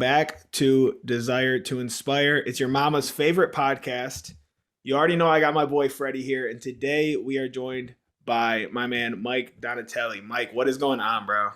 back to Desire to Inspire. It's your mama's favorite podcast. You already know I got my boy Freddy here, and today we are joined by my man Mike Donatelli. Mike, what is going on, bro?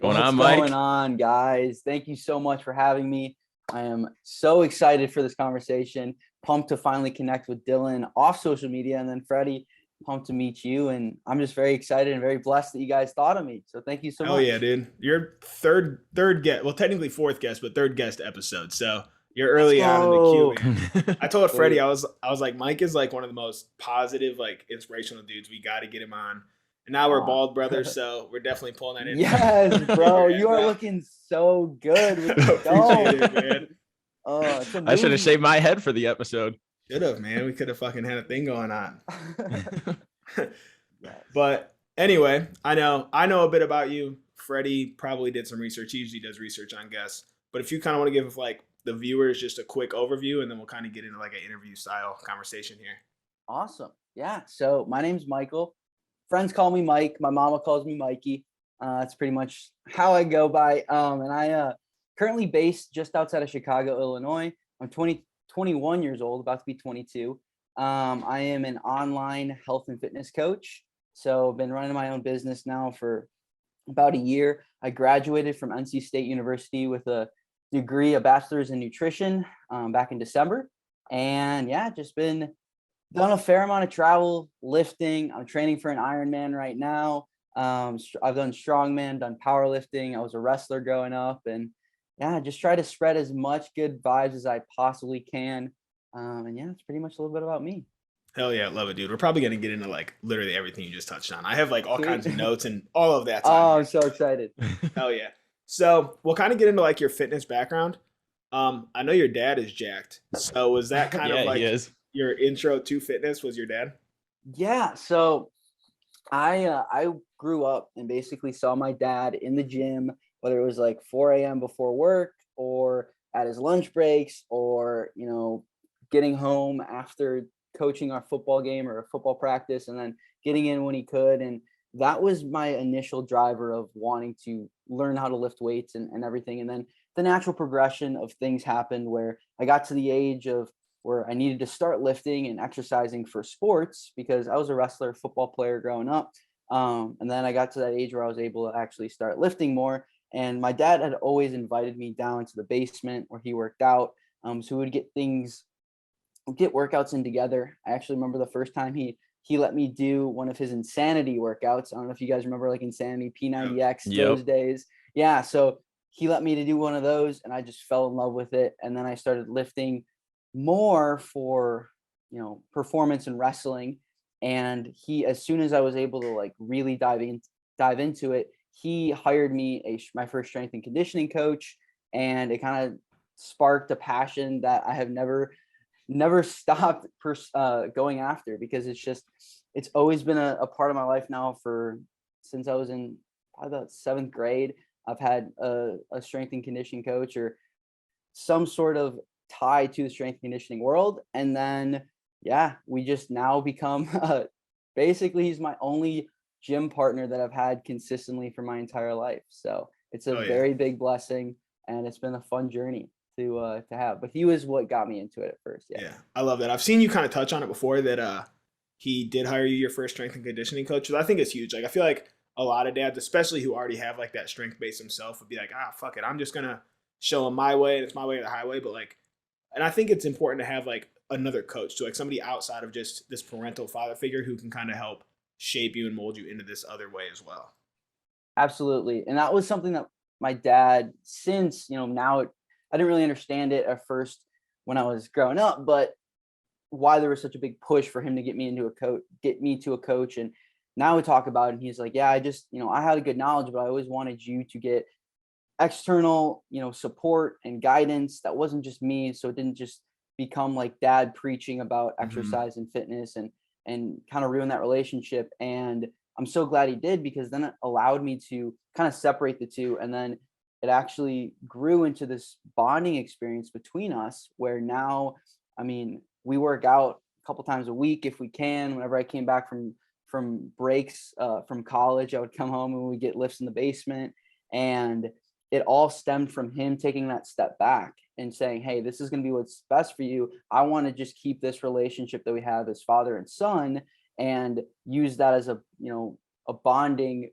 Going What's on, going Mike? on, guys? Thank you so much for having me. I am so excited for this conversation. Pumped to finally connect with Dylan off social media, and then Freddie, pumped to meet you. And I'm just very excited and very blessed that you guys thought of me. So thank you so Hell much. yeah, dude. You're third guest. Well, technically fourth guest, but third guest episode. So you're early on in the queue, man. I told Freddie, I was like, Mike is like one of the most positive, like inspirational dudes. We got to get him on. And now we're bald brothers, so we're definitely pulling that in. Yes, bro. You are looking so good with the Appreciate it, man. I should have shaved my head for the episode. Should have, man. We could have fucking had a thing going on. Yes. But anyway, I know a bit about you. Freddie probably did some research. He usually does research on guests. But if you kind of want to give like the viewers just a quick overview, and then we'll kind of get into like an interview style conversation here. Awesome. Yeah. So my name's Michael. Friends call me Mike. My mama calls me Mikey. That's pretty much how I go by. And I currently based just outside of Chicago, Illinois. I'm 21 years old, about to be 22. I am an online health and fitness coach. So I've been running my own business now for about a year. I graduated from NC State University with a degree, a bachelor's in nutrition back in December. And yeah, just been done a fair amount of travel, lifting. I'm training for an Ironman right now. I've done strongman, done powerlifting. I was a wrestler growing up, and yeah, just try to spread as much good vibes as I possibly can. And yeah, it's pretty much a little bit about me. Hell yeah, love it, dude. We're probably gonna get into like literally everything you just touched on. I have like all kinds of notes and all of that. Oh, I'm so excited. Hell yeah. So we'll kind of get into like your fitness background. I know your dad is jacked. So was that kind of like your intro to fitness was your dad? Yeah. So I grew up and basically saw my dad in the gym, whether it was like 4 a.m. before work or at his lunch breaks or, getting home after coaching our football game or a football practice and then getting in when he could. And that was my initial driver of wanting to learn how to lift weights and everything. And then the natural progression of things happened where I got to the age of where I needed to start lifting and exercising for sports because I was a wrestler, football player growing up. And then I got to that age where I was able to actually start lifting more. And my dad had always invited me down to the basement where he worked out. So we would get workouts in together. I actually remember the first time he let me do one of his insanity workouts. I don't know if you guys remember like Insanity, P90X, those days. Yeah. So he let me to do one of those and I just fell in love with it. And then I started lifting more for, performance and wrestling. And as soon as I was able to like really dive into it, he hired me my first strength and conditioning coach. And it kind of sparked a passion that I have never stopped going after because it's always been a part of my life now since I was in probably about 7th grade. I've had a strength and conditioning coach or some sort of tie to the strength and conditioning world. And then, yeah, we just now become basically he's my only gym partner that I've had consistently for my entire life. So it's a very big blessing and it's been a fun journey to have, but he was what got me into it at first. Yeah, I love that. I've seen you kind of touch on it before that he did hire you your first strength and conditioning coach. I think it's huge. Like I feel like a lot of dads, especially who already have like that strength base themselves, would be like, fuck it, I'm just gonna show him my way and it's my way or the highway. But like, and I think it's important to have like another coach, so like somebody outside of just this parental father figure who can kind of help shape you and mold you into this other way as well. Absolutely, and that was something that my dad, since now I didn't really understand it at first when I was growing up, but why there was such a big push for him to get me to a coach. And now we talk about it and he's like, yeah, I just, I had a good knowledge, but I always wanted you to get external, support and guidance that wasn't just me. So it didn't just become like dad preaching about exercise and fitness and kind of ruin that relationship. And I'm so glad he did because then it allowed me to kind of separate the two. And then it actually grew into this bonding experience between us where now, we work out a couple times a week if we can. Whenever I came back from breaks from college, I would come home and we get lifts in the basement. And it all stemmed from him taking that step back and saying, hey, this is going to be what's best for you. I want to just keep this relationship that we have as father and son and use that as a, you know, a bonding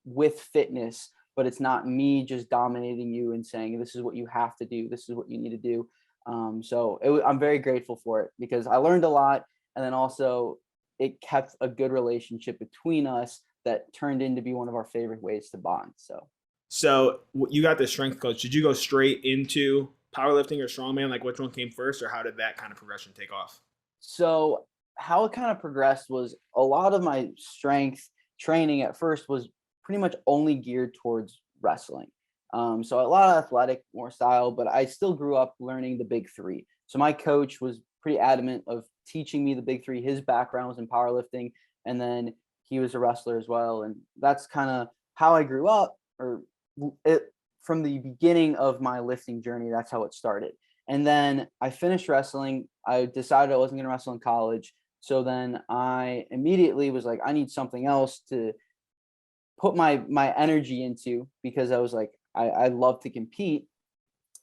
with fitness, but it's not me just dominating you and saying, this is what you have to do. This is what you need to do. I'm very grateful for it because I learned a lot. And then also it kept a good relationship between us that turned into be one of our favorite ways to bond. So you got the strength coach. Did you go straight into powerlifting or strongman? Like which one came first, or how did that kind of progression take off? So how it kind of progressed was a lot of my strength training at first was pretty much only geared towards wrestling. So a lot of athletic, more style, but I still grew up learning the big three. So my coach was pretty adamant of teaching me the big three. His background was in powerlifting, and then he was a wrestler as well. And that's kind of how I grew up, or it from the beginning of my lifting journey. That's how it started. And then I finished wrestling. I decided I wasn't going to wrestle in college. So then I immediately was like, I need something else to put my energy into, because I was like, I love to compete,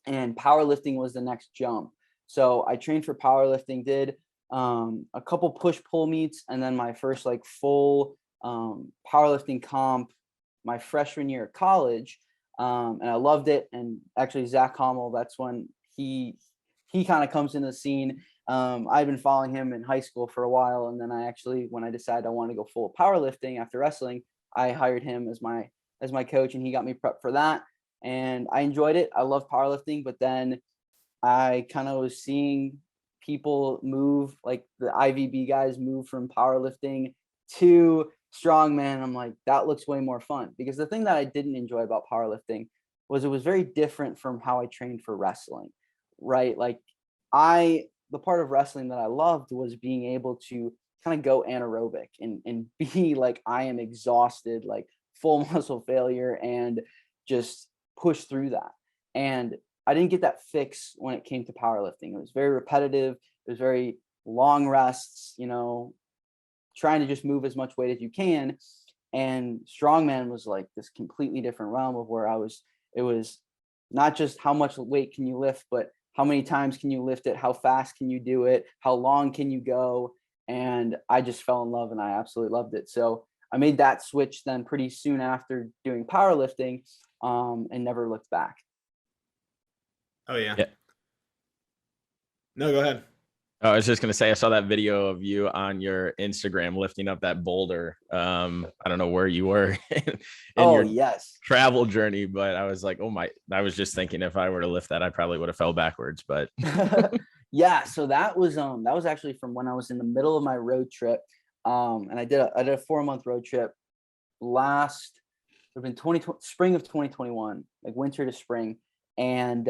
and powerlifting was the next jump. So I trained for powerlifting, did a couple push pull meets, and then my first like full powerlifting comp my freshman year of college. And I loved it. And actually Zach Hommel, that's when he kind of comes into the scene. I've been following him in high school for a while. And then when I decided I wanted to go full powerlifting after wrestling, I hired him as my coach, and he got me prepped for that. And I enjoyed it. I love powerlifting, but then I kind of was seeing people move, like the IVB guys move from powerlifting to strongman. I'm like, that looks way more fun, because the thing that I didn't enjoy about powerlifting was it was very different from how I trained for wrestling, right? Like the part of wrestling that I loved was being able to kind of go anaerobic and be like, I am exhausted, like full muscle failure, and just push through that. And I didn't get that fix when it came to powerlifting. It was very repetitive. It was very long rests, trying to just move as much weight as you can. And strongman was like this completely different realm of where it was not just how much weight can you lift, but how many times can you lift it? How fast can you do it? How long can you go? And I just fell in love, and I absolutely loved it. So I made that switch then pretty soon after doing powerlifting, and never looked back. Oh yeah. No, go ahead. Oh, I was just gonna say I saw that video of you on your Instagram lifting up that boulder. I don't know where you were in your yes travel journey, but I was like, I was just thinking if I were to lift that, I probably would have fell backwards. But yeah, so that was actually from when I was in the middle of my road trip. And I did a 4-month road trip last in spring of 2021, like winter to spring. And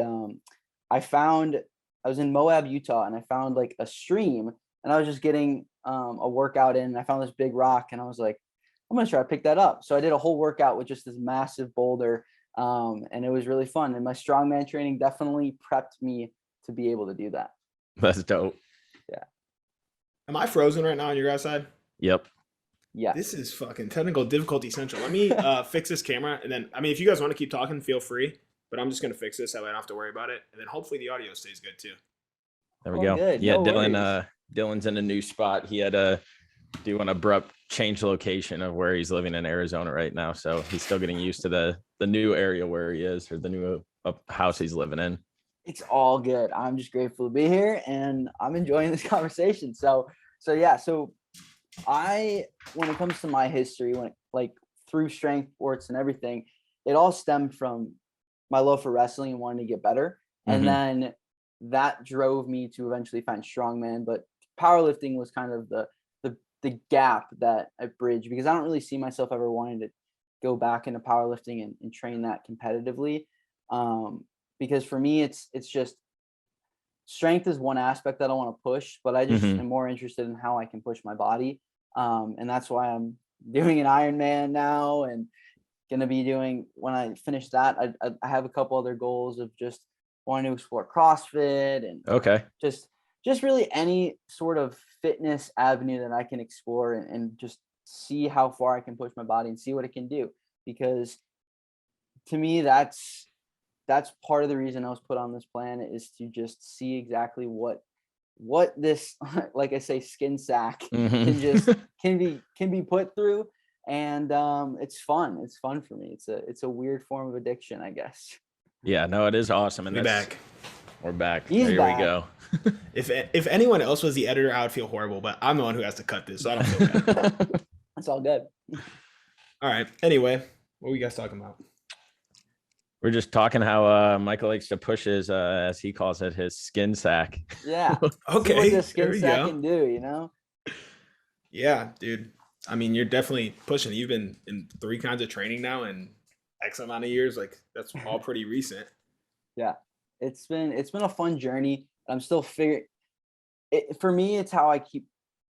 I was in Moab, Utah, and I found like a stream, and I was just getting a workout in, and I found this big rock, and I was like, I'm going to try to pick that up. So I did a whole workout with just this massive boulder. And it was really fun. And my strongman training definitely prepped me to be able to do that. That's dope. Yeah. Am I frozen right now on your guys' side? Yep. Yeah. This is fucking technical difficulty central. Let me fix this camera, and then, if you guys want to keep talking, feel free. But I'm just going to fix this so I don't have to worry about it. And then hopefully the audio stays good too. There we go. Good. Yeah, No Dylan's in a new spot. He had to do an abrupt change location of where he's living in Arizona right now. So he's still getting used to the new area where he is, or the new house he's living in. It's all good. I'm just grateful to be here, and I'm enjoying this conversation. So yeah. So when it comes to my history, through strength sports and everything, it all stemmed from my love for wrestling and wanting to get better. And then that drove me to eventually find strongman, but powerlifting was kind of the gap that I bridged, because I don't really see myself ever wanting to go back into powerlifting and train that competitively. Because for me, it's just strength is one aspect that I want to push, but I just am more interested in how I can push my body. And that's why I'm doing an Ironman now, and going to be doing, when I finish that, I have a couple other goals of just wanting to explore CrossFit and just really any sort of fitness avenue that I can explore and just see how far I can push my body and see what it can do. Because to me, that's that's part of the reason I was put on this planet, is to just see exactly what this, like I say, skin sack can just can be put through. And it's fun. It's fun for me. It's a weird form of addiction, I guess. Yeah, no, it is awesome. And We're back. We're back. He's Here back. we go. If anyone else was the editor, I would feel horrible, but I'm the one who has to cut this, so I don't feel bad. It's all good. All right. Anyway, what were you guys talking about? We're just talking how Michael likes to push his, as he calls it, his skin sack. Yeah. Okay. See what the skin there we sack go. can do, you know? Yeah, dude. I mean, you're definitely pushing. You've been in 3 kinds of training now in X amount of years. Like, that's all pretty recent. Yeah. It's been a fun journey. I'm still figuring it. For me, it's how I keep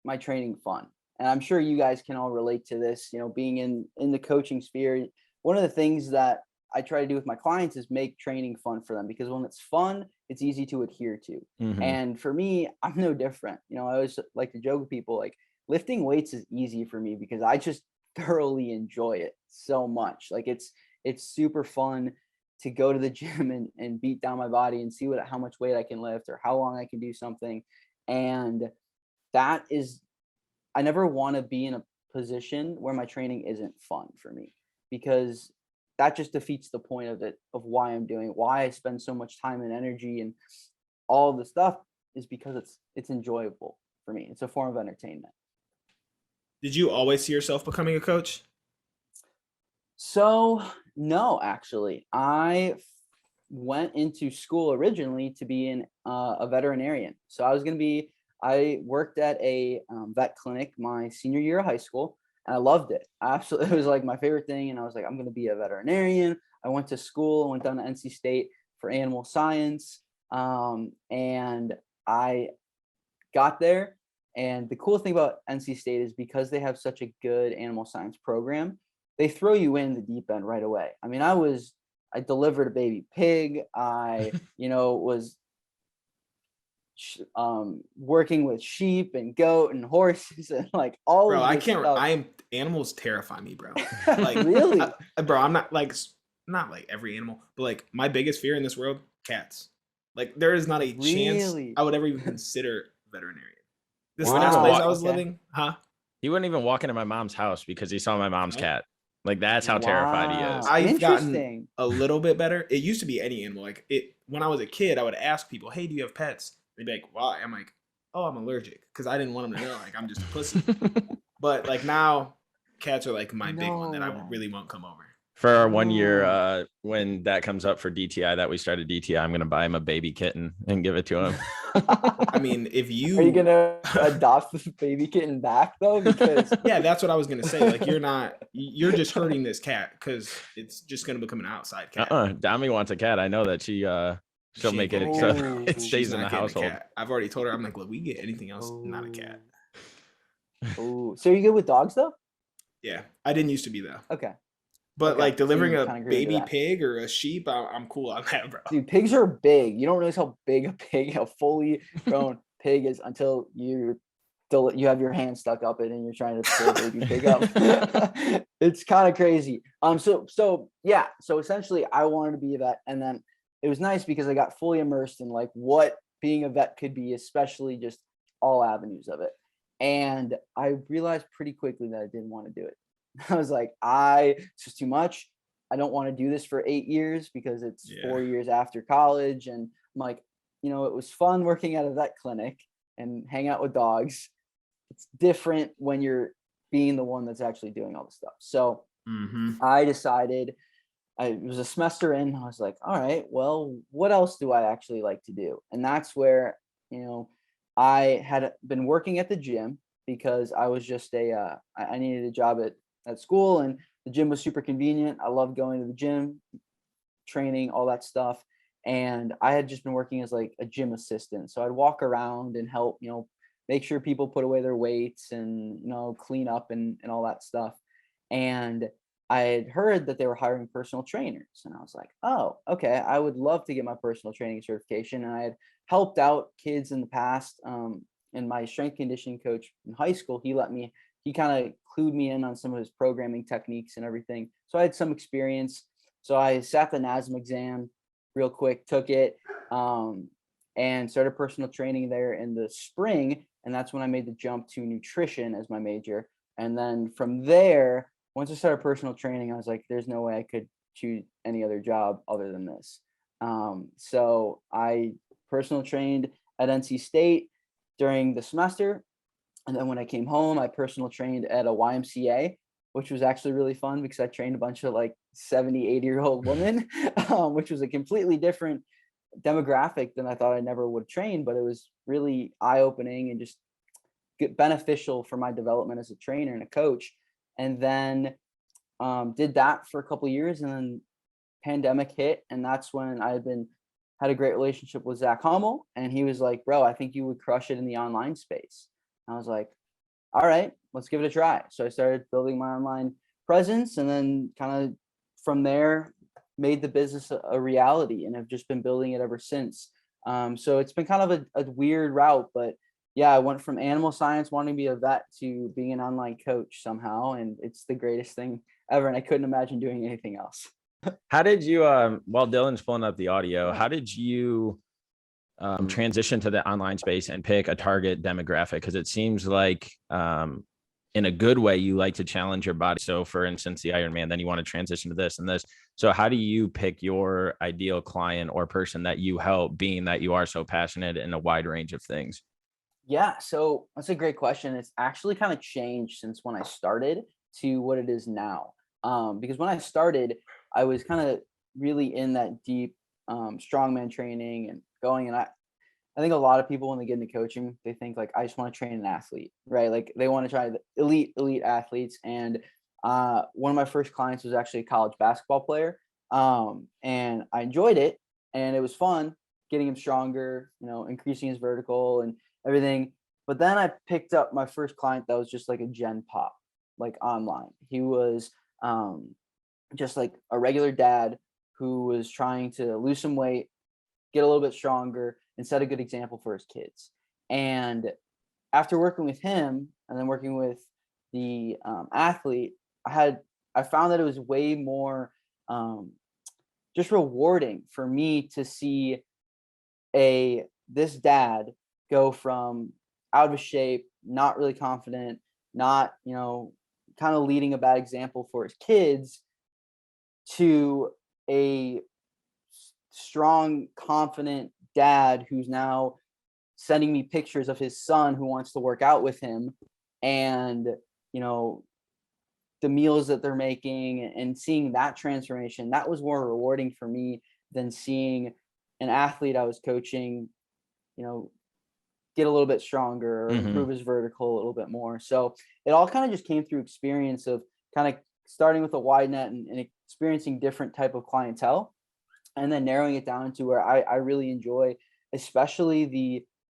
my training fun. And I'm sure you guys can all relate to this, you know, being in the coaching sphere. One of the things that I try to do with my clients is make training fun for them, because when it's fun, it's easy to adhere to. And for me, I'm no different. You know, I always like to joke with people, like, lifting weights is easy for me because I just thoroughly enjoy it so much. Like, it's super fun to go to the gym and beat down my body and see how much weight I can lift or how long I can do something. And that is, I never want to be in a position where my training isn't fun for me, because that just defeats the point of it, of why I'm doing it, why I spend so much time and energy and all the stuff, is because it's enjoyable for me. It's a form of entertainment. Did you always see yourself becoming a coach? So no, actually, I went into school originally to be a veterinarian. So I worked at a vet clinic my senior year of high school, and I loved it. Absolutely, it was like my favorite thing. And I was like, I'm going to be a veterinarian. I went to school, went down to NC State for animal science, and I got there. And the cool thing about NC State is, because they have such a good animal science program, they throw you in the deep end right away. I mean, I delivered a baby pig. I, was working with sheep and goat and horses and like all Bro, of I this can't. stuff. Animals terrify me, bro. Like, Really? bro, I'm not like every animal, but like my biggest fear in this world, cats. Like, there is not a chance Really? I would ever even consider veterinarian. This Wow. last place I was Okay. living, He wouldn't even walk into my mom's house because he saw my mom's Oh. cat. Like, that's how terrified he is. Wow. I've gotten Interesting. a little bit better. It used to be any animal. Like, when I was a kid, I would ask people, "Hey, do you have pets?" They'd be like, "Why?" I'm like, "Oh, I'm allergic," because I didn't want them to know. Like, I'm just a pussy. But like now, cats are like my big one that I No. really won't come over. For our 1 year, when that comes up for DTI, that we started DTI, I'm going to buy him a baby kitten and give it to him. I mean, if you Are you gonna adopt this baby kitten back though? Because yeah, that's what I was gonna say. Like, you're just hurting this cat because it's just gonna become an outside cat. Dami wants a cat. I know that she'll She make it ain't so getting a cat, bro. it She's stays in not the getting a household. cat. I've already told her, I'm like, look, we get anything else, not a cat. Oh, so are you good with dogs though? Yeah, I didn't used to be though. Okay. But Okay, like delivering so you a kinda agree with baby that. pig or a sheep, I'm cool on that, bro. Dude, pigs are big. You don't realize how big a fully grown pig is until you have your hand stuck up it and you're trying to pull a baby pig up. It's kind of crazy. So yeah. So essentially, I wanted to be a vet, and then it was nice because I got fully immersed in like what being a vet could be, especially just all avenues of it. And I realized pretty quickly that I didn't want to do it. I was like, it's just too much. I don't want to do this for 8 years because it's 4 years after college. And I'm like, it was fun working at a vet clinic and hang out with dogs. It's different when you're being the one that's actually doing all the stuff. So I decided, it was a semester in, I was like, all right, well, what else do I actually like to do? And that's where, I had been working at the gym because I was just I needed a job at school, and the gym was super convenient. I loved going to the gym, training, all that stuff. And I had just been working as like a gym assistant. So I'd walk around and help, make sure people put away their weights and, clean up and all that stuff. And I had heard that they were hiring personal trainers. And I was like, oh, okay, I would love to get my personal training certification. And I had helped out kids in the past. And my strength conditioning coach in high school, he kind of clued me in on some of his programming techniques and everything. So I had some experience. So I sat the NASM exam, real quick, took it, and started personal training there in the spring. And that's when I made the jump to nutrition as my major. And then from there, once I started personal training, I was like, there's no way I could choose any other job other than this. So I personal trained at NC State during the semester. And then when I came home, I personal trained at a YMCA, which was actually really fun because I trained a bunch of like 70, 80-year-old women, which was a completely different demographic than I thought I never would train, but it was really eye-opening and just beneficial for my development as a trainer and a coach. And then did that for a couple of years, and then pandemic hit, and that's when I had a great relationship with Zach Hummel, and he was like, bro, I think you would crush it in the online space. And I was like, all right, let's give it a try. So I started building my online presence, and then kind of from there made the business a reality, and have just been building it ever since. So it's been kind of a weird route, but yeah, I went from animal science, wanting to be a vet, to being an online coach somehow, and it's the greatest thing ever, and I couldn't imagine doing anything else. How did you, while Dylan's pulling up the audio, how did you transition to the online space and pick a target demographic? Because it seems like in a good way, you like to challenge your body. So for instance, the Ironman, then you want to transition to this and this. So how do you pick your ideal client or person that you help, being that you are so passionate in a wide range of things? Yeah, so that's a great question. It's actually kind of changed since when I started to what it is now. Because when I started, I was kind of really in that deep strongman training and going, and I think a lot of people, when they get into coaching, they think like, I just want to train an athlete, right? Like they want to try the elite athletes. And one of my first clients was actually a college basketball player. And I enjoyed it, and it was fun getting him stronger, increasing his vertical and everything. But then I picked up my first client that was just like a gen pop, like online. He was just like a regular dad who was trying to lose some weight, get a little bit stronger, and set a good example for his kids. And after working with him and then working with the athlete, I found that it was way more just rewarding for me to see this dad go from out of shape, not really confident, not, kind of leading a bad example for his kids, to a strong, confident dad who's now sending me pictures of his son who wants to work out with him, and, the meals that they're making, and seeing that transformation. That was more rewarding for me than seeing an athlete I was coaching, get a little bit stronger or improve his vertical a little bit more. So it all kind of just came through experience of kind of starting with a wide net and experiencing different type of clientele, and then narrowing it down to where I really enjoy, especially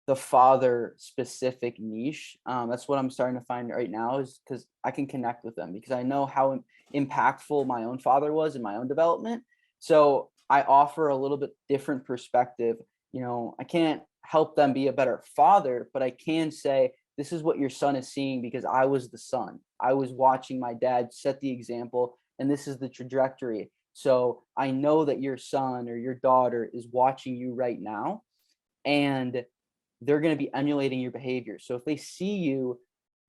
the father specific niche. That's what I'm starting to find right now, is because I can connect with them, because I know how impactful my own father was in my own development. So I offer a little bit different perspective. I can't help them be a better father, but I can say, this is what your son is seeing, because I was the son. I was watching my dad set the example, and this is the trajectory. So I know that your son or your daughter is watching you right now, and they're going to be emulating your behavior. So if they see you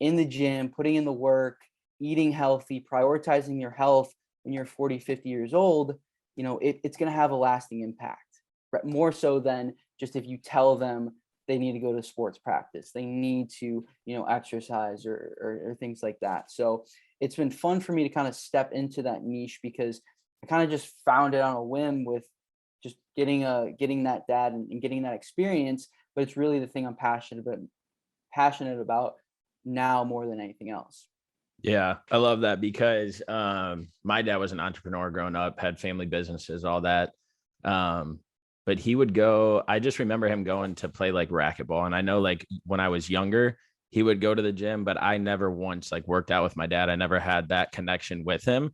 in the gym, putting in the work, eating healthy, prioritizing your health when you're 40, 50 years old, it's going to have a lasting impact, right? More so than just if you tell them they need to go to sports practice, they need to, exercise or things like that. So it's been fun for me to kind of step into that niche, because I kind of just found it on a whim with just getting that dad and getting that experience. But it's really the thing I'm passionate about now more than anything else. Yeah, I love that, because my dad was an entrepreneur growing up, had family businesses, all that. But he would go, I just remember him going to play like racquetball. And I know like when I was younger, he would go to the gym, but I never once like worked out with my dad. I never had that connection with him.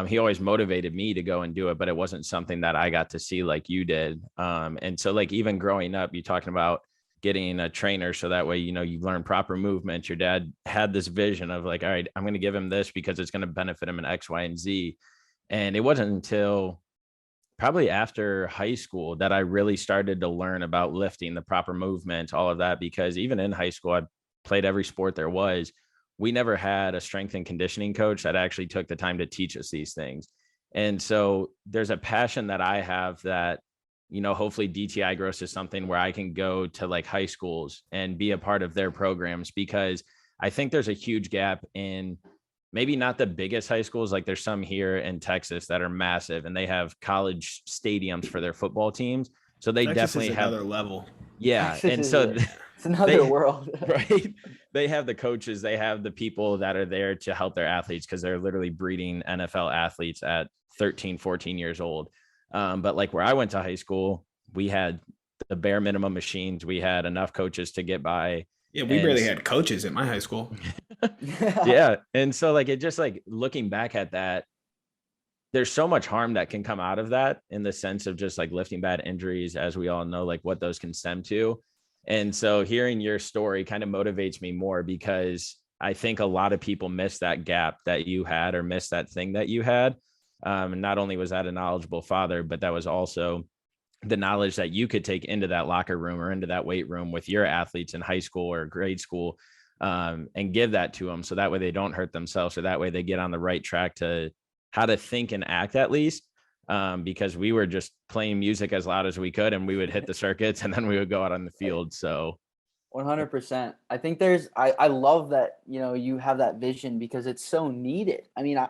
He always motivated me to go and do it, but it wasn't something that I got to see like you did. And so like even growing up, you're talking about getting a trainer, so that way, you learn proper movement. Your dad had this vision of like, all right, I'm going to give him this because it's going to benefit him in X, Y, and Z. And it wasn't until probably after high school that I really started to learn about lifting, the proper movement, all of that, because even in high school, I played every sport there was. We never had a strength and conditioning coach that actually took the time to teach us these things. And so there's a passion that I have that, hopefully DTI grows to something where I can go to like high schools and be a part of their programs, because I think there's a huge gap in maybe not the biggest high schools. Like there's some here in Texas that are massive and they have college stadiums for their football teams. So they Texas definitely is have another level. yeah. Texas And is so it's another they world. right. They have the coaches, they have the people that are there to help their athletes, because they're literally breeding NFL athletes at 13, 14 years old. But like where I went to high school, we had the bare minimum machines. We had enough coaches to get by. Yeah, we And barely had coaches at my high school. yeah. And so like, it just like looking back at that, there's so much harm that can come out of that, in the sense of just like lifting bad injuries, as we all know, like what those can stem to. And so hearing your story kind of motivates me more, because I think a lot of people miss that gap that you had, or miss that thing that you had. And not only was that a knowledgeable father, but that was also the knowledge that you could take into that locker room or into that weight room with your athletes in high school or grade school, and give that to them. So that way they don't hurt themselves, or that way they get on the right track to how to think and act, at least. Because we were just playing music as loud as we could, and we would hit the circuits, and then we would go out on the field. So 100%. I think I love that, you have that vision, because it's so needed. I mean,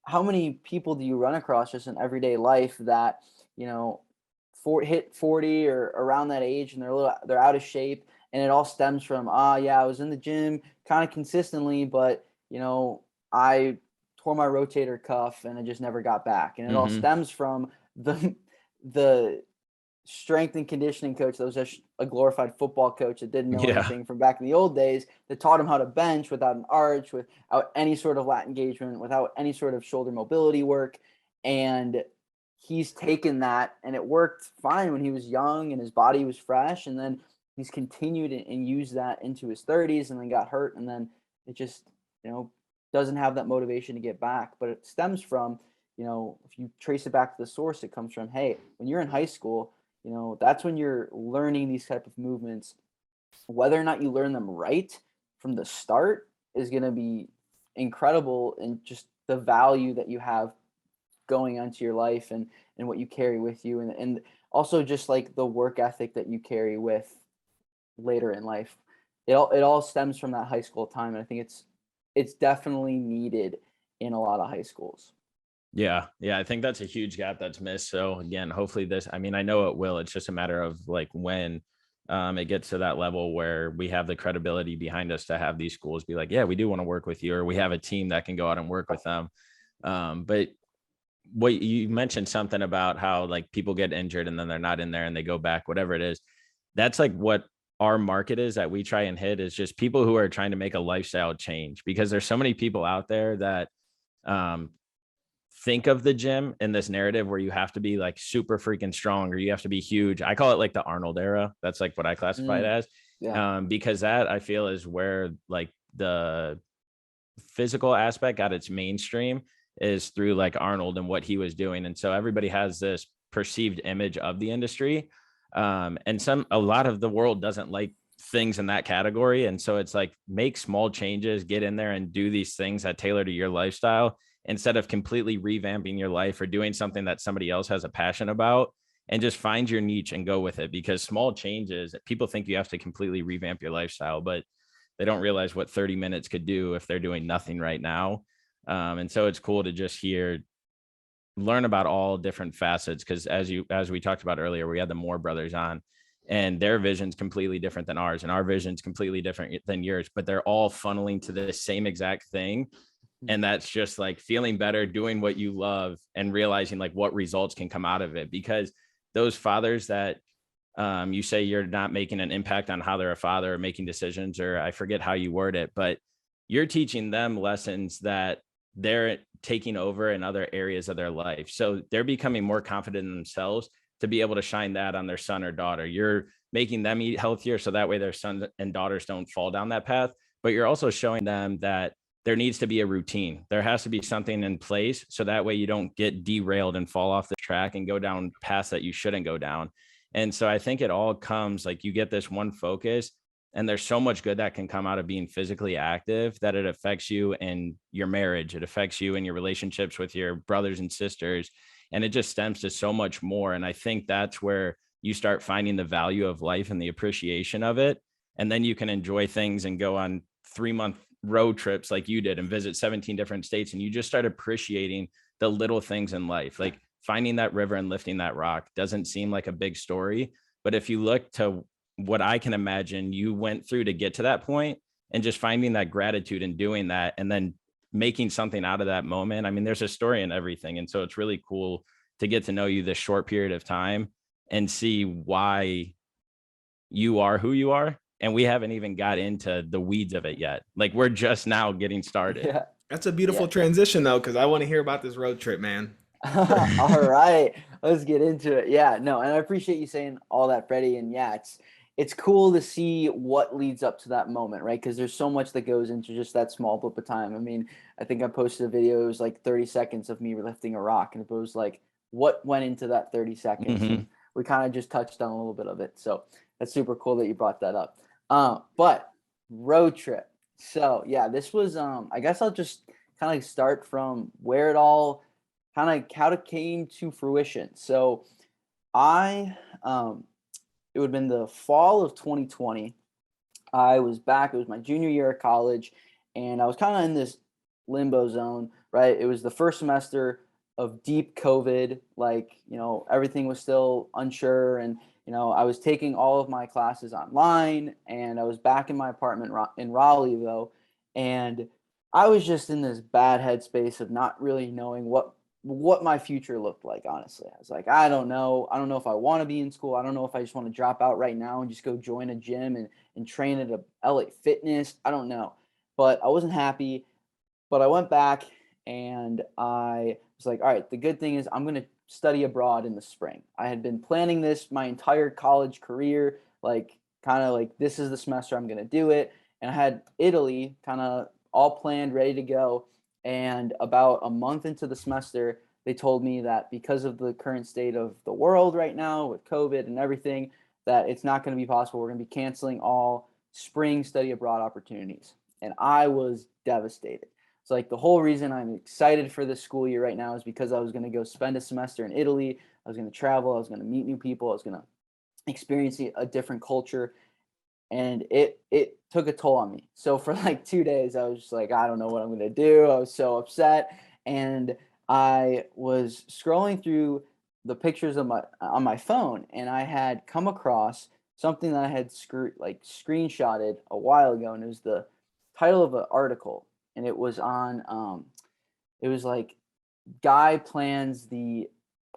how many people do you run across just in everyday life that, hit 40 or around that age, and they're out of shape, and it all stems from, yeah, I was in the gym kind of consistently, but, I tore my rotator cuff and I just never got back. And it all stems from the strength and conditioning coach that was just a glorified football coach that didn't know anything from back in the old days, that taught him how to bench without an arch, without any sort of lat engagement, without any sort of shoulder mobility work. And he's taken that, and it worked fine when he was young and his body was fresh. And then he's continued and used that into his 30s, and then got hurt. And then it just, doesn't have that motivation to get back. But it stems from, if you trace it back to the source, it comes from, hey, when you're in high school, that's when you're learning these type of movements. Whether or not you learn them right from the start is going to be incredible, in just the value that you have going onto your life, and what you carry with you. And also just like the work ethic that you carry with later in life. It all stems from that high school time. And I think it's definitely needed in a lot of high schools. yeah. I think that's a huge gap that's missed. So again, hopefully I know it will. It's just a matter of like when it gets to that level where we have the credibility behind us to have these schools be like, yeah, we do want to work with you, or we have a team that can go out and work with them. But what you mentioned something about how like people get injured and then they're not in there and they go back, whatever it is. That's like what our market is that we try and hit, is just people who are trying to make a lifestyle change, because there's so many people out there that think of the gym in this narrative where you have to be like super freaking strong, or you have to be huge. I call it like the Arnold era. That's like what I classify it as. Yeah. Because that I feel is where like the physical aspect got its mainstream, is through like Arnold and what he was doing. And so everybody has this perceived image of the industry. And a lot of the world doesn't like things in that category. And so it's like, make small changes, get in there and do these things that tailor to your lifestyle, instead of completely revamping your life or doing something that somebody else has a passion about, and just find your niche and go with it. Because small changes, people think you have to completely revamp your lifestyle, but they don't realize what 30 minutes could do if they're doing nothing right now. And so it's cool to just learn about all different facets. Cause as we talked about earlier, we had the Moore brothers on, and their vision's completely different than ours, and our vision's completely different than yours, but they're all funneling to the same exact thing. And that's just like feeling better, doing what you love, and realizing like what results can come out of it. Because those fathers that you say you're not making an impact on how they're a father, or making decisions, or I forget how you word it, but you're teaching them lessons that they're taking over in other areas of their life. So they're becoming more confident in themselves to be able to shine that on their son or daughter. You're making them eat healthier, so that way their sons and daughters don't fall down that path. But you're also showing them that there needs to be a routine. There has to be something in place so that way you don't get derailed and fall off the track and go down paths that you shouldn't go down. And so I think it all comes like you get this one focus, and there's so much good that can come out of being physically active that it affects you in your marriage. It affects you in your relationships with your brothers and sisters. And it just stems to so much more. And I think that's where you start finding the value of life and the appreciation of it. And then you can enjoy things and go on 3-month road trips like you did and visit 17 different states. And you just start appreciating the little things in life. Like finding that river and lifting that rock doesn't seem like a big story. But if you look to what I can imagine you went through to get to that point, and just finding that gratitude and doing that, and then making something out of that moment. I mean, there's a story in everything. And so it's really cool to get to know you this short period of time and see why you are who you are. And we haven't even got into the weeds of it yet. Like we're just now getting started. Yeah. That's a beautiful transition though, because I want to hear about this road trip, man. All right, let's get into it. Yeah, no, and I appreciate you saying all that, Freddie. And yeah, it's cool to see what leads up to that moment, right? Because there's so much that goes into just that small blip of time. I mean, I think I posted a video, it was like 30 seconds of me lifting a rock, and it was like what went into that 30 seconds. Mhm. And we kind of just touched on a little bit of it. So that's super cool that you brought that up. But road trip. So yeah, this was I guess I'll just kind of start from where it all kind of how it came to fruition. So I it would have been the fall of 2020. I was back, it was my junior year of college, and I was kind of in this limbo zone, right? It was the first semester of deep COVID, like, everything was still unsure, and I was taking all of my classes online, and I was back in my apartment in Raleigh though, and I was just in this bad headspace of not really knowing what my future looked like. Honestly, I was like, I don't know if I want to be in school. I don't know if I just want to drop out right now and just go join a gym and train at a LA Fitness. I don't know, but I wasn't happy. But I went back and I was like, all right, the good thing is I'm going to study abroad in the spring. I had been planning this my entire college career, like kind of like this is the semester I'm going to do it. And I had Italy kind of all planned, ready to go. And about a month into the semester, they told me that because of the current state of the world right now with COVID and everything, that it's not going to be possible. We're going to be canceling all spring study abroad opportunities. And I was devastated. So like the whole reason I'm excited for this school year right now is because I was going to go spend a semester in Italy. I was going to travel. I was going to meet new people. I was going to experience a different culture. And it took a toll on me. So for like 2 days, I was just like, I don't know what I'm going to do. I was so upset. And I was scrolling through the pictures on my phone, and I had come across something that I had screenshotted a while ago, and it was the title of an article, and it was on it was like guy plans the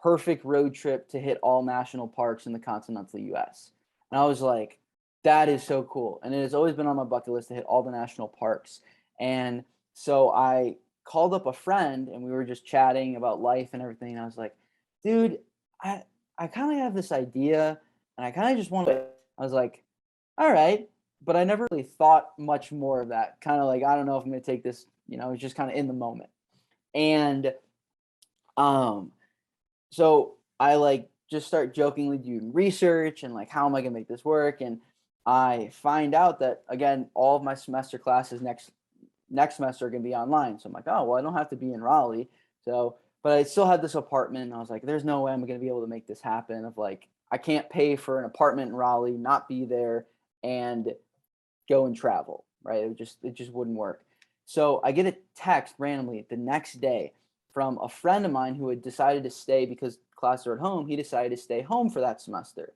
perfect road trip to hit all national parks in the continental US. And I was like, that is so cool. And it has always been on my bucket list to hit all the national parks. And so I called up a friend, and we were just chatting about life and everything. And I was like, dude, I kind of have this idea, and I kind of just want to, I was like, all right. But I never really thought much more of that. Kind of like, I don't know if I'm going to take this, it's just kind of in the moment. And so I like just start jokingly doing research and like, how am I going to make this work? And I find out that, again, all of my semester classes next semester are going to be online. So I'm like, oh, well, I don't have to be in Raleigh. So, but I still had this apartment, and I was like, there's no way I'm going to be able to make this happen. Of like, I can't pay for an apartment in Raleigh, not be there, and go and travel, right? It just wouldn't work. So I get a text randomly the next day from a friend of mine who had decided to stay because classes are at home. He decided to stay home for that semester.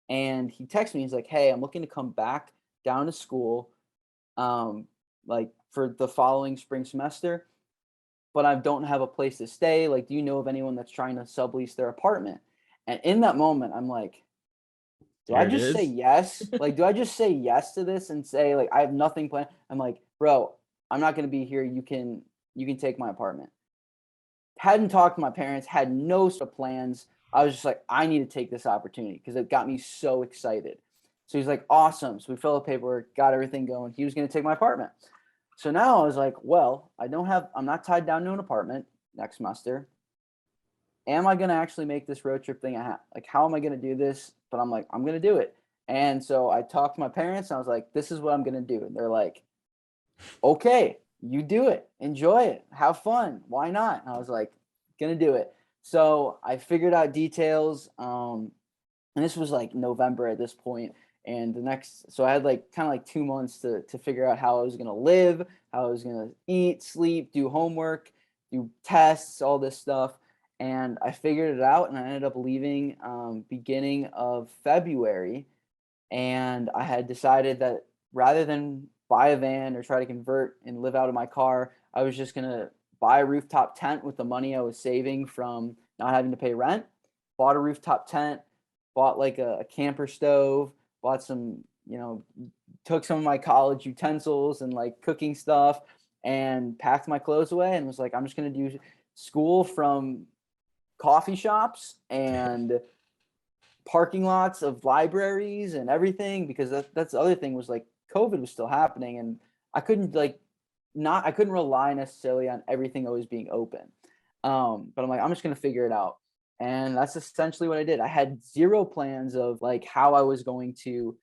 And he texted me, he's like, hey, I'm looking to come back down to school like for the following spring semester, but I don't have a place to stay. Like, do you know of anyone that's trying to sublease their apartment? And in that moment, I'm like, do I just say yes? Like, do I just say yes to this and say, like, I have nothing planned? I'm like, bro, I'm not going to be here. You can take my apartment. Hadn't talked to my parents, had no sort of plans. I was just like, I need to take this opportunity because it got me so excited. So he's like, awesome. So we filled the paperwork, got everything going. He was going to take my apartment. So now I was like, well, I'm not tied down to an apartment next semester. Am I going to actually make this road trip thing? Like, how am I going to do this? But I'm like, I'm going to do it. And so I talked to my parents and I was like, this is what I'm going to do. And they're like, okay, you do it, enjoy it, have fun. Why not? And I was like, going to do it. So I figured out details. And this was like November at this point. And so I had like kind of like 2 months to figure out how I was going to live, how I was going to eat, sleep, do homework, do tests, all this stuff. And I figured it out, and I ended up leaving beginning of February. And I had decided that rather than buy a van or try to convert and live out of my car, I was just going to buy a rooftop tent with the money I was saving from not having to pay rent. Bought a rooftop tent, bought like a camper stove, bought some, took some of my college utensils and like cooking stuff, and packed my clothes away and was like, I'm just going to do school from coffee shops and parking lots of libraries and everything, because that's the other thing, was like COVID was still happening, and I couldn't rely necessarily on everything always being open. But I'm like, I'm just going to figure it out. And that's essentially what I did. I had zero plans of like how I was going to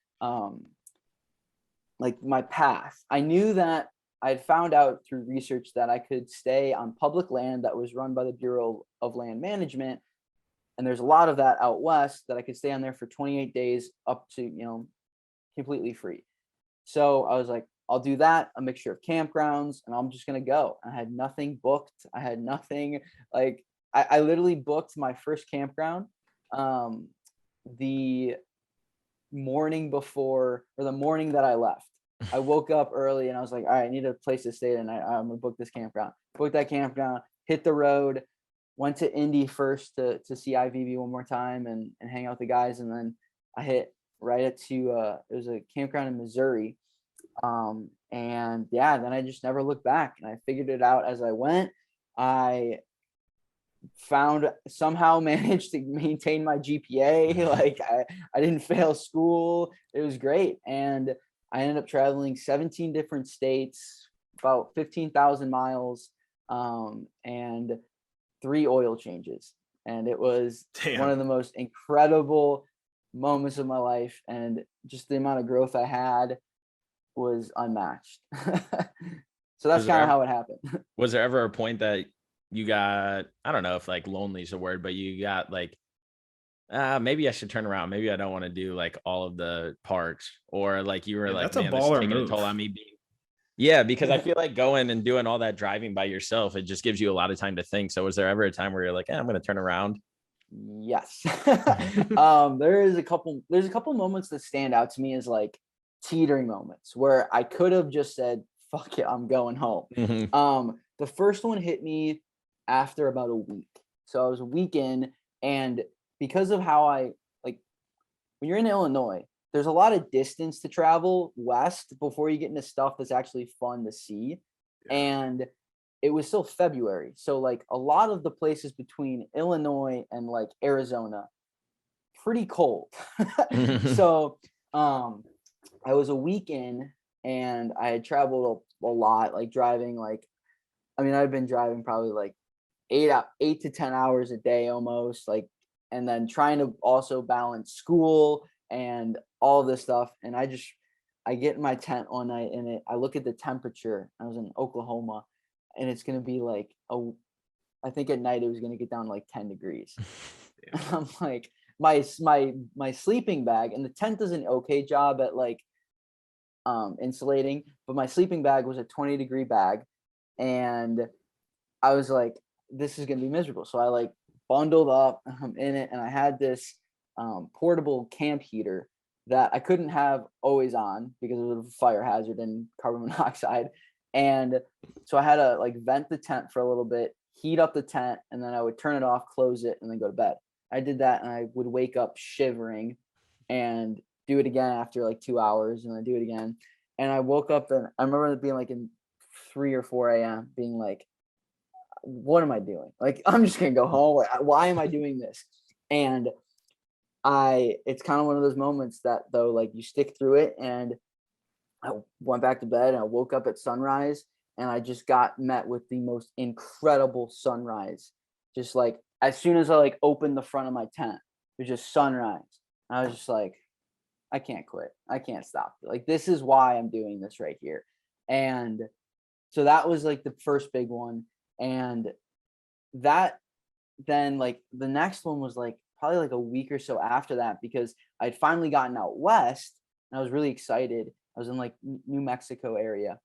like my path. I knew that I had found out through research that I could stay on public land that was run by the Bureau of Land Management. And there's a lot of that out west, that I could stay on there for 28 days up to, completely free. So I was like, I'll do that, a mixture of campgrounds, and I'm just going to go. I had nothing booked. I had nothing, like, I literally booked my first campground the morning before, or the morning that I left. I woke up early and I was like, all right, I need a place to stay tonight. I'm gonna book this campground. Booked that campground, hit the road, went to Indy first to see IVB one more time and hang out with the guys. And then I hit right to it was a campground in Missouri. And yeah, then I just never looked back, and I figured it out as I went. I somehow managed to maintain my GPA. Like I didn't fail school. It was great. And I ended up traveling 17 different states, about 15,000 miles, and 3 oil changes. And it was one of the most incredible moments of my life. And just the amount of growth I had was unmatched. So that's kind of how it happened. Was there ever a point that you got, I don't know if like lonely is a word, but you got like, maybe I should turn around. Maybe I don't want to do like all of the parks, or like you were like, that's man, a this is baller taking a move. toll on me being. Yeah, because I feel like going and doing all that driving by yourself, it just gives you a lot of time to think. So was there ever a time where you're like, I'm going to turn around? Yes. There's a couple moments that stand out to me as like teetering moments where I could have just said, fuck it, I'm going home. Mm-hmm. The first one hit me after about a week. So I was a week in, and because of how when you're in Illinois, there's a lot of distance to travel west before you get into stuff that's actually fun to see. Yeah. And it was still February. So like a lot of the places between Illinois and like Arizona, pretty cold. So I was a week in, and I had traveled a lot, like driving, I've been driving probably like 8 to 10 hours a day almost, like, and then trying to also balance school and all this stuff. And I get in my tent one night, and I look at the temperature. I was in Oklahoma, and it's going to be like, I think at night it was going to get down to like 10 degrees. Yeah. I'm like, my sleeping bag, and the tent does an okay job at like insulating, but my sleeping bag was a 20-degree bag. And I was like, this is going to be miserable. So I like bundled up, in it, and I had this portable camp heater that I couldn't have always on because of the fire hazard and carbon monoxide. And so I had to like vent the tent for a little bit, heat up the tent, and then I would turn it off, close it, and then go to bed. I did that, and I would wake up shivering and do it again after like 2 hours, and then do it again. And I woke up, and I remember it being like in 3 or 4 a.m. being like, what am I doing? Like, I'm just gonna go home. Why am I doing this? And it's kind of one of those moments that, though, like, you stick through it, and I went back to bed and I woke up at sunrise, and I just got met with the most incredible sunrise. Just like as soon as I like opened the front of my tent, it was just sunrise. And I was just like, I can't quit. I can't stop. Like, this is why I'm doing this right here. And so that was like the first big one. And that then like the next one was like probably like a week or so after that, because I'd finally gotten out west and I was really excited. I was in like New Mexico area,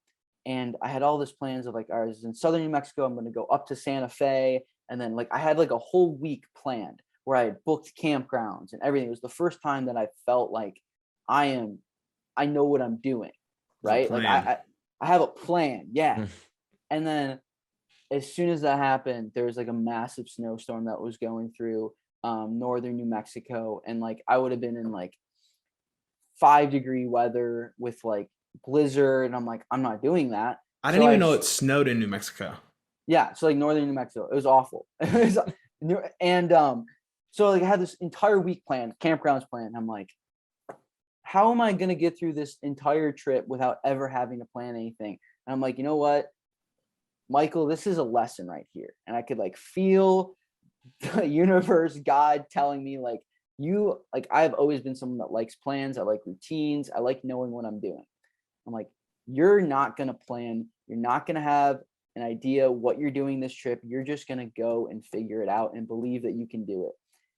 and I had all this plans of like, I was in southern New Mexico. I'm going to go up to Santa Fe. And then like I had like a whole week planned where I had booked campgrounds and everything. It was the first time that I felt like I know what I'm doing, right? Like I have a plan. Yeah. And then as soon as that happened, there was like a massive snowstorm that was going through northern New Mexico. And like I would have been in like 5-degree weather with like blizzard. And I'm like, I'm not doing that. I didn't even know it snowed in New Mexico. Yeah. So like northern New Mexico, it was awful. And so like I had this entire week planned, campgrounds planned. I'm like, how am I going to get through this entire trip without ever having to plan anything? And I'm like, you know what, Michael, this is a lesson right here. And I could like feel the universe, God telling me like, I've always been someone that likes plans. I like routines. I like knowing what I'm doing. I'm like, you're not going to plan. You're not going to have an idea what you're doing this trip. You're just going to go and figure it out and believe that you can do it.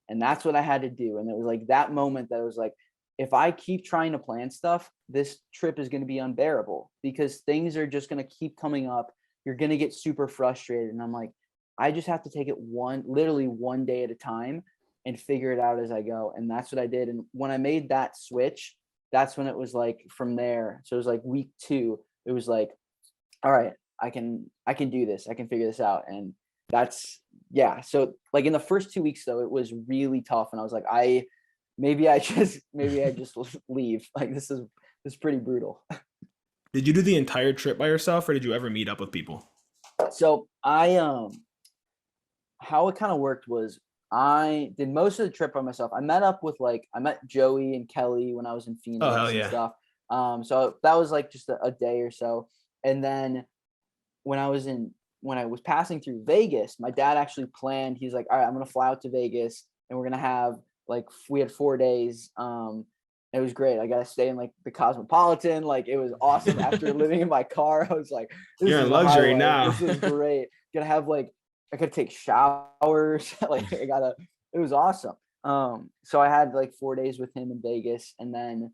And that's what I had to do. And it was like that moment that I was like, if I keep trying to plan stuff, this trip is going to be unbearable, because things are just going to keep coming up. You're going to get super frustrated. And I'm like, I just have to take it literally one day at a time and figure it out as I go. And that's what I did. And when I made that switch, that's when it was like from there. So it was like week 2, it was like, all right, I can do this. I can figure this out. And that's, yeah. So like in the first 2 weeks though, it was really tough. And I was like, maybe I just leave. Like this is pretty brutal. Did you do the entire trip by yourself, or did you ever meet up with people? So how it kind of worked was I did most of the trip by myself. I met Joey and Kelly when I was in Phoenix and stuff. So that was like just a day or so. And then when I was passing through Vegas, my dad actually planned, he's like, all right, I'm going to fly out to Vegas and we're going to have we had 4 days. It was great. I got to stay in like the Cosmopolitan. Like it was awesome. After living in my car, I was like, you're in luxury now. This is great. Gonna have I could take showers. It was awesome. So I had like 4 days with him in Vegas. And then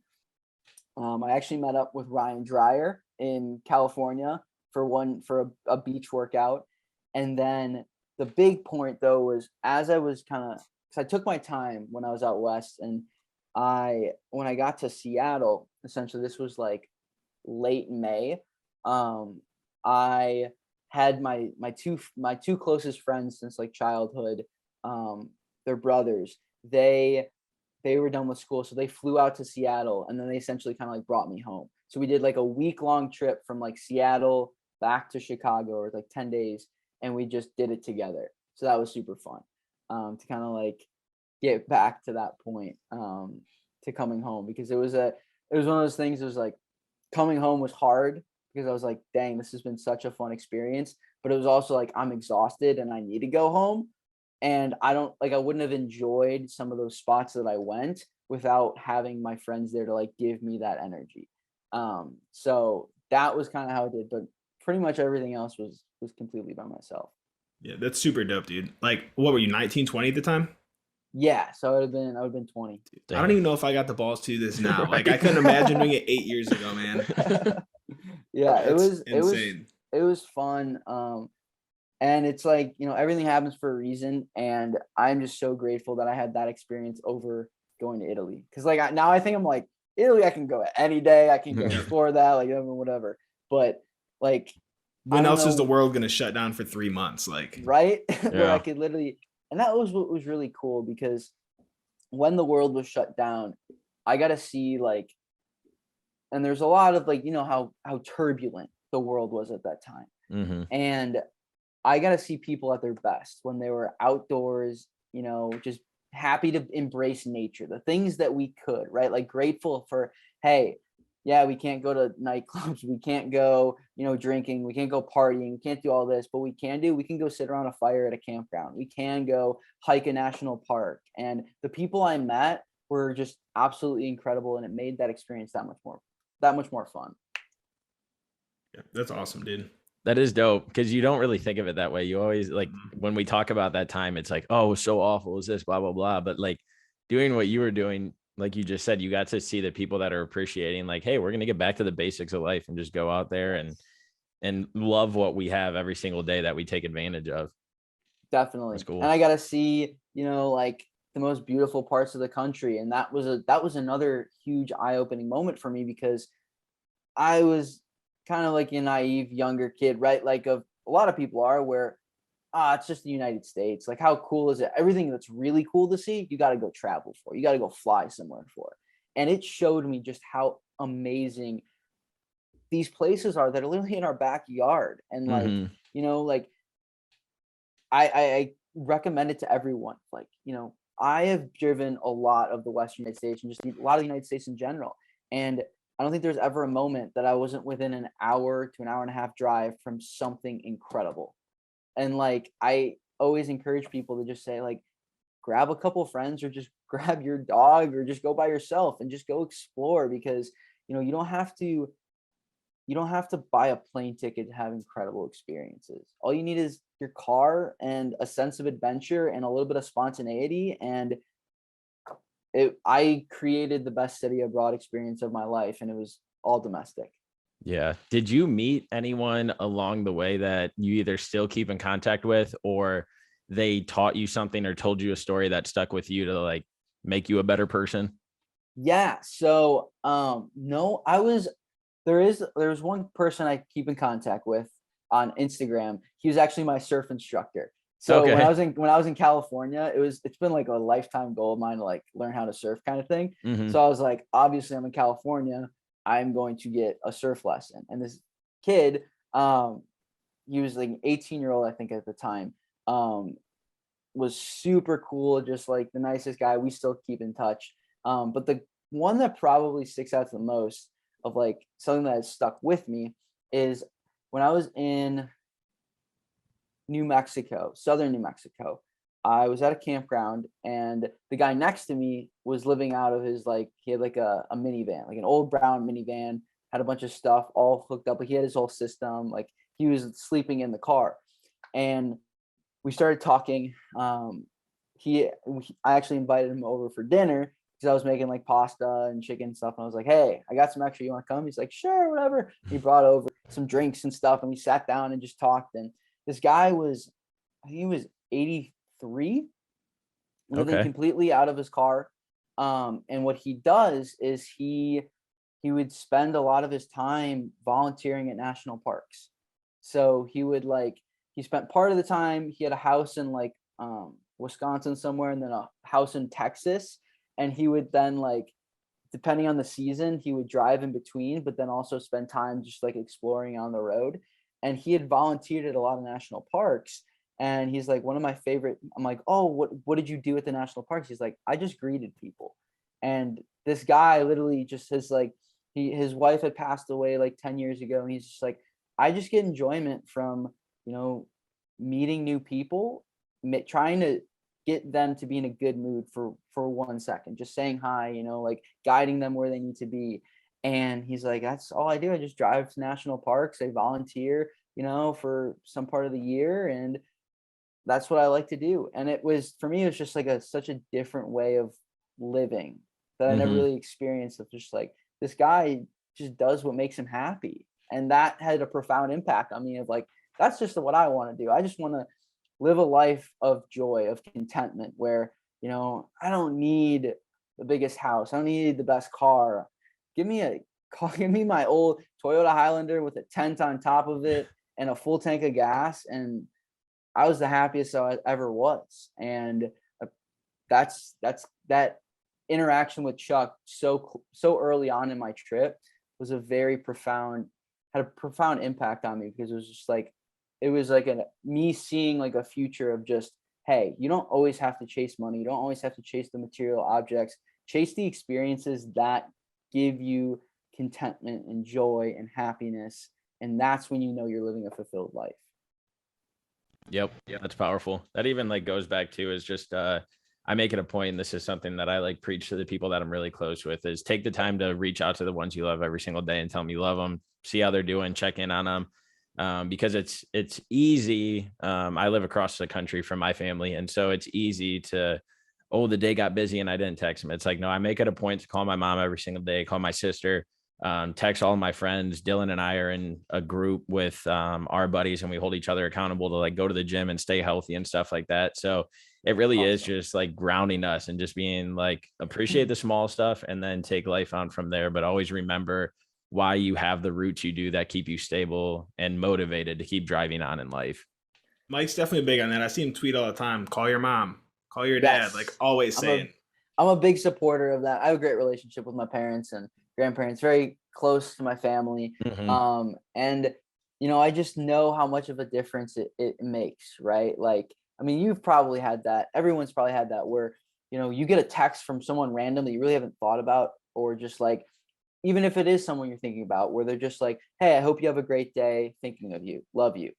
I actually met up with Ryan Dreyer in California for a beach workout. And then the big point though was, as I was because I took my time when I was out west, and when I got to Seattle, essentially this was like late May. I had my two closest friends since like childhood. They're brothers. They were done with school, so they flew out to Seattle, and then they essentially kind of like brought me home. So we did like a week-long trip from like Seattle back to Chicago, or like 10 days, and we just did it together. So that was super fun to kind of like get back to that point, to coming home, because it was one of those things. It was like coming home was hard because I was like, dang, this has been such a fun experience, but it was also like I'm exhausted and I need to go home, and I wouldn't have enjoyed some of those spots that I went without having my friends there to like give me that energy. So that was kind of how I did, but pretty much everything else was completely by myself. Yeah, that's super dope, dude. Like, what were you, 19, 20 at the time? Yeah, so I would have been 20. Damn. I don't even know if I got the balls to do this now. Right. Like, I couldn't imagine doing it 8 years ago, man. Yeah, that's insane. It was fun. And it's like, everything happens for a reason, and I'm just so grateful that I had that experience over going to Italy. Because like now I think I'm like, Italy, I can go any day. I can go explore that, like whatever. But like, when else is the world gonna shut down for 3 months? Like, right? Where I could literally, and that was what was really cool, because when the world was shut down, I got to see like, and there's a lot of like, how turbulent the world was at that time. Mm-hmm. And I got to see people at their best when they were outdoors, just happy to embrace nature, the things that we could, right? Like grateful for, hey, yeah, we can't go to nightclubs, we can't go, drinking, we can't go partying, we can't do all this, but we can go sit around a fire at a campground. We can go hike a national park. And the people I met were just absolutely incredible, and it made that experience that much more fun. Yeah, that's awesome, dude. That is dope, because you don't really think of it that way. You always, like, when we talk about that time, it's like, oh, it was so awful, is this, blah, blah, blah. But like doing what you were doing, like you just said, you got to see the people that are appreciating, like, hey, we're going to get back to the basics of life and just go out there and love what we have every single day that we take advantage of. Definitely. That's cool. And I got to see, like the most beautiful parts of the country. And that was another huge eye-opening moment for me, because I was kind of like a naive younger kid, right? Like a lot of people are, where it's just the United States. Like, how cool is it? Everything that's really cool to see, you got to go travel for. You got to go fly somewhere for. And it showed me just how amazing these places are that are literally in our backyard. And like, like I recommend it to everyone. Like, I have driven a lot of the Western United States and just a lot of the United States in general. And I don't think there's ever a moment that I wasn't within an hour to an hour and a half drive from something incredible. And like, I always encourage people to just say, like, grab a couple friends, or just grab your dog, or just go by yourself and just go explore, because, you don't have to buy a plane ticket to have incredible experiences. All you need is your car and a sense of adventure and a little bit of spontaneity. And I created the best study abroad experience of my life, and it was all domestic. Yeah. Did you meet anyone along the way that you either still keep in contact with, or they taught you something or told you a story that stuck with you to like make you a better person? Yeah. So, no, there's one person I keep in contact with on Instagram. He was actually my surf instructor. So Okay. when I was in California, it's been like a lifetime goal of mine to like learn how to surf, kind of thing. Mhm. So I was like, obviously I'm in California, I'm going to get a surf lesson. And this kid, he was like an 18-year-old, I think, at the time, was super cool, just like the nicest guy. We still keep in touch. But the one that probably sticks out the most of like something that has stuck with me is when I was in New Mexico, southern New Mexico. I was at a campground, and the guy next to me was living out of his, like, he had like a minivan, like an old brown minivan, had a bunch of stuff all hooked up. Like, he had his whole system. Like, he was sleeping in the car, and we started talking. I actually invited him over for dinner because I was making like pasta and chicken stuff. And I was like, hey, I got some extra. You want to come? He's like, sure, whatever. He brought over some drinks and stuff, and we sat down and just talked. And this guy was, I think he was 83, living Okay. completely out of his car. And what he does is he would spend a lot of his time volunteering at national parks. So he spent part of the time, he had a house in like Wisconsin somewhere, and then a house in Texas. And he would then, like, depending on the season, he would drive in between, but then also spend time just like exploring on the road. And he had volunteered at a lot of national parks. And he's like, one of my favorite, I'm like, oh, what did you do at the national parks? He's like, I just greeted people. And this guy literally just has like, his wife had passed away like 10 years ago. And he's just like, I just get enjoyment from, meeting new people, trying to get them to be in a good mood for 1 second, just saying hi, like guiding them where they need to be. And he's like, that's all I do. I just drive to national parks. I volunteer, for some part of the year. And that's what I like to do. And it was, for me, it was just like such a different way of living that I never really experienced, of just like, this guy just does what makes him happy. And that had a profound impact on me, of like, that's just what I want to do. I just want to live a life of joy, of contentment, where, I don't need the biggest house. I don't need the best car. Give me my old Toyota Highlander with a tent on top of it and a full tank of gas. And I was the happiest I ever was. And that's that interaction with Chuck so early on in my trip was had a profound impact on me, because it was just like, it was like me seeing like a future of just, hey, you don't always have to chase money. You don't always have to chase the material objects. Chase the experiences that give you contentment and joy and happiness. And that's when you know you're living a fulfilled life. Yep. Yeah, that's powerful. That even like goes back to is just I make it a point, and this is something that I like preach to the people that I'm really close with, is take the time to reach out to the ones you love every single day and tell them you love them, see how they're doing, check in on them. Because it's easy. I live across the country from my family, and so it's easy to, oh, the day got busy and I didn't text them. It's like, no, I make it a point to call my mom every single day, call my sister, text all of my friends. Dylan and I are in a group with our buddies, and we hold each other accountable to like go to the gym and stay healthy and stuff like that. So it really is just like grounding us and just being like, appreciate the small stuff and then take life on from there. But always remember why you have the roots you do that keep you stable and motivated to keep driving on in life. Mike's definitely big on that. I see him tweet all the time. Call your mom, call your dad, Yes. like always saying. I'm a big supporter of that. I have a great relationship with my parents and grandparents, very close to my family. Mhm. And, you know, I just know how much of a difference it makes, right? Like, I mean, you've probably had that. Everyone's probably had that where, you know, you get a text from someone random that you really haven't thought about, or just like, even if it is someone you're thinking about, where they're just like, hey, I hope you have a great day, thinking of you, love you.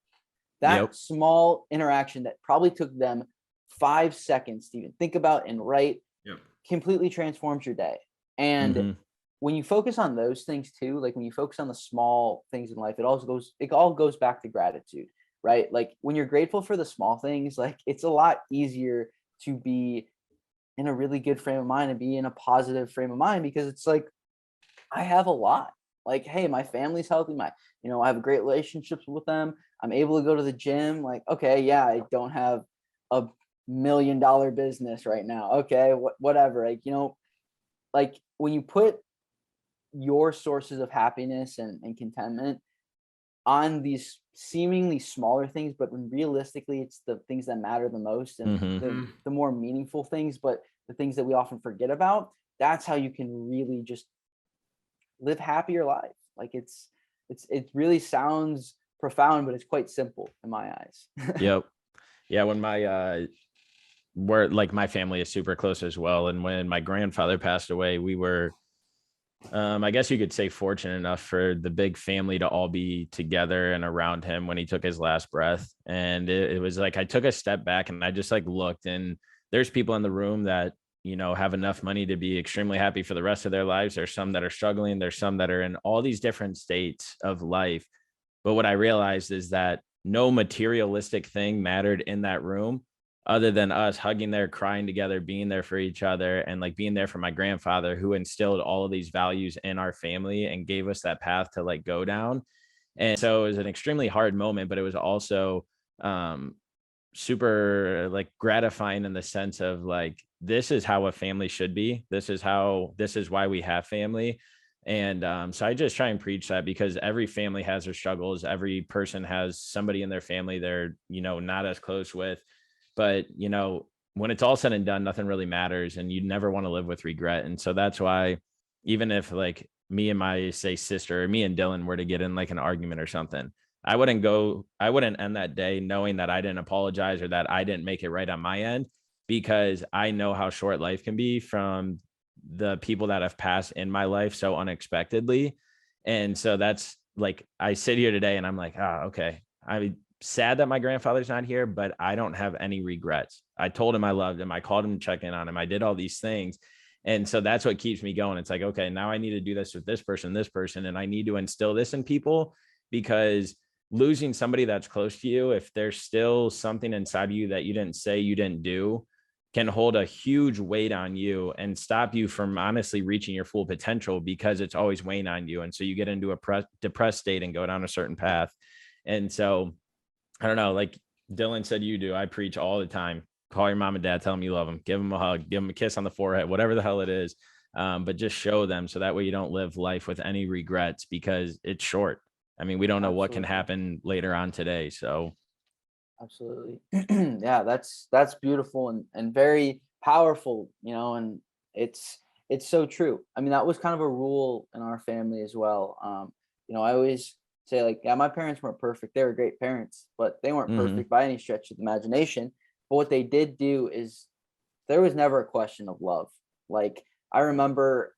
That Yep. small interaction that probably took them 5 seconds to even think about and write Yep. completely transforms your day. And Mhm. when you focus on those things too, like when you focus on the small things in life, it all goes back to gratitude, right? Like when you're grateful for the small things, like it's a lot easier to be in a really good frame of mind and be in a positive frame of mind, because it's like, I have a lot. Like, hey, my family's healthy. I have great relationships with them. I'm able to go to the gym. Like, okay, yeah, I don't have a $1 million business right now. Okay, whatever. Like, like when you put your sources of happiness and contentment on these seemingly smaller things, but when realistically it's the things that matter the most, and Mhm. the more meaningful things, but the things that we often forget about, that's how you can really just live happier life. Like it really sounds profound, but it's quite simple in my eyes. Yep. Yeah. When we're like, my family is super close as well. And when my grandfather passed away, we were, I guess you could say, fortunate enough for the big family to all be together and around him when he took his last breath. And it was like, I took a step back and I just like looked, and there's people in the room that, have enough money to be extremely happy for the rest of their lives. There's some that are struggling. There's some that are in all these different states of life. But what I realized is that no materialistic thing mattered in that room other than us hugging there, crying together, being there for each other, and like being there for my grandfather, who instilled all of these values in our family and gave us that path to like go down. And so it was an extremely hard moment, but it was also um, super like gratifying in the sense of like, this is how a family should be. This is why we have family. And so I just try and preach that, because every family has their struggles. Every person has somebody in their family they're, not as close with. But, when it's all said and done, nothing really matters. And you never want to live with regret. And so that's why, even if like me and my say sister, or me and Dylan were to get in like an argument or something, I wouldn't end that day knowing that I didn't apologize or that I didn't make it right on my end, because I know how short life can be from the people that have passed in my life so unexpectedly. And so that's like, I sit here today and I'm like, okay. I'm sad that my grandfather's not here, but I don't have any regrets. I told him I loved him. I called him to check in on him. I did all these things. And so that's what keeps me going. It's like, okay, now I need to do this with this person, and I need to instill this in people, because losing somebody that's close to you, if there's still something inside of you that you didn't say, you didn't do, can hold a huge weight on you and stop you from honestly reaching your full potential, because it's always weighing on you. And so you get into a depressed state and go down a certain path. And so I don't know, like Dylan said, you do, I preach all the time. Call your mom and dad, tell them you love them, give them a hug, give them a kiss on the forehead, whatever the hell it is. But just show them, so that way you don't live life with any regrets, because it's short. I mean, we don't know what can Absolutely. happen later on today. So Absolutely. Yeah, that's beautiful and very powerful, and it's so true. I mean, that was kind of a rule in our family as well. I always say, like, yeah, my parents weren't perfect. They were great parents, but they weren't mhm. perfect by any stretch of the imagination. But what they did do is there was never a question of love. Like, I remember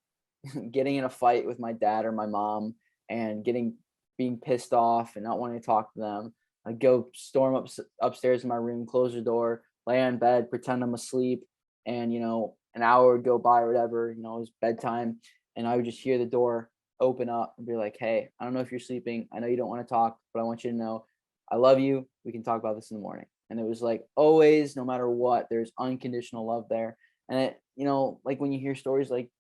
getting in a fight with my dad or my mom and being pissed off and not wanting to talk to them. I go storm upstairs in my room, close the door, lay in bed, pretend I'm asleep, and an hour would go by or whatever. It was bedtime, and I would just hear the door open up and be like, "Hey, I don't know if you're sleeping. I know you don't want to talk, but I want you to know I love you. We can talk about this in the morning." And it was like always, no matter what, there's unconditional love there. And like when you hear stories like,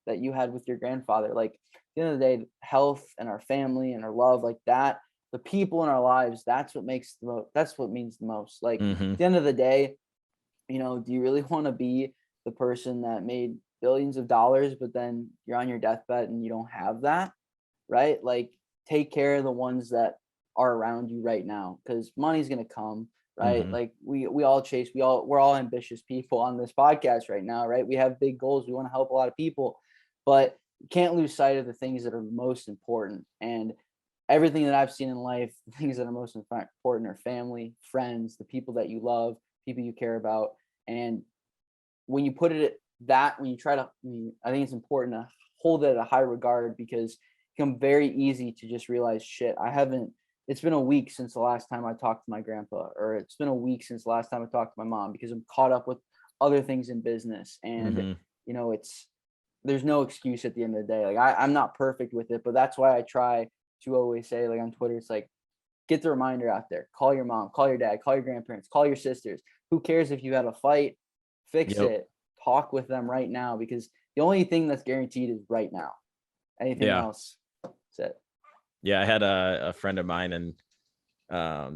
that you had with your grandfather, like at the end of the day, health and our family and our love, like that, the people in our lives, that's what means the most. Like Mm-hmm. at the end of the day, do you really want to be the person that made billions of dollars, but then you're on your deathbed and you don't have that, right? Like take care of the ones that are around you right now, because money's going to come, right? Mm-hmm. Like we're all ambitious people on this podcast right now, right? We have big goals. We want to help a lot of people, but you can't lose sight of the things that are most important. And everything that I've seen in life, the things that are most important are family, friends, the people that you love, people you care about. And when you put it when you try to, I think it's important to hold it at a high regard, because it becomes very easy to just realize, shit, it's been a week since the last time I talked to my grandpa, or it's been a week since the last time I talked to my mom, because I'm caught up with other things in business. And, Mm-hmm. there's no excuse at the end of the day. Like I'm not perfect with it, but that's why I try to always say, like on Twitter, it's like, get the reminder out there. Call your mom, call your dad, call your grandparents, call your sisters. Who cares if you had a fight? Fix Yep. it. Talk with them right now, because the only thing that's guaranteed is right now. Anything Yeah. else, that's it. Yeah, I had a friend of mine, and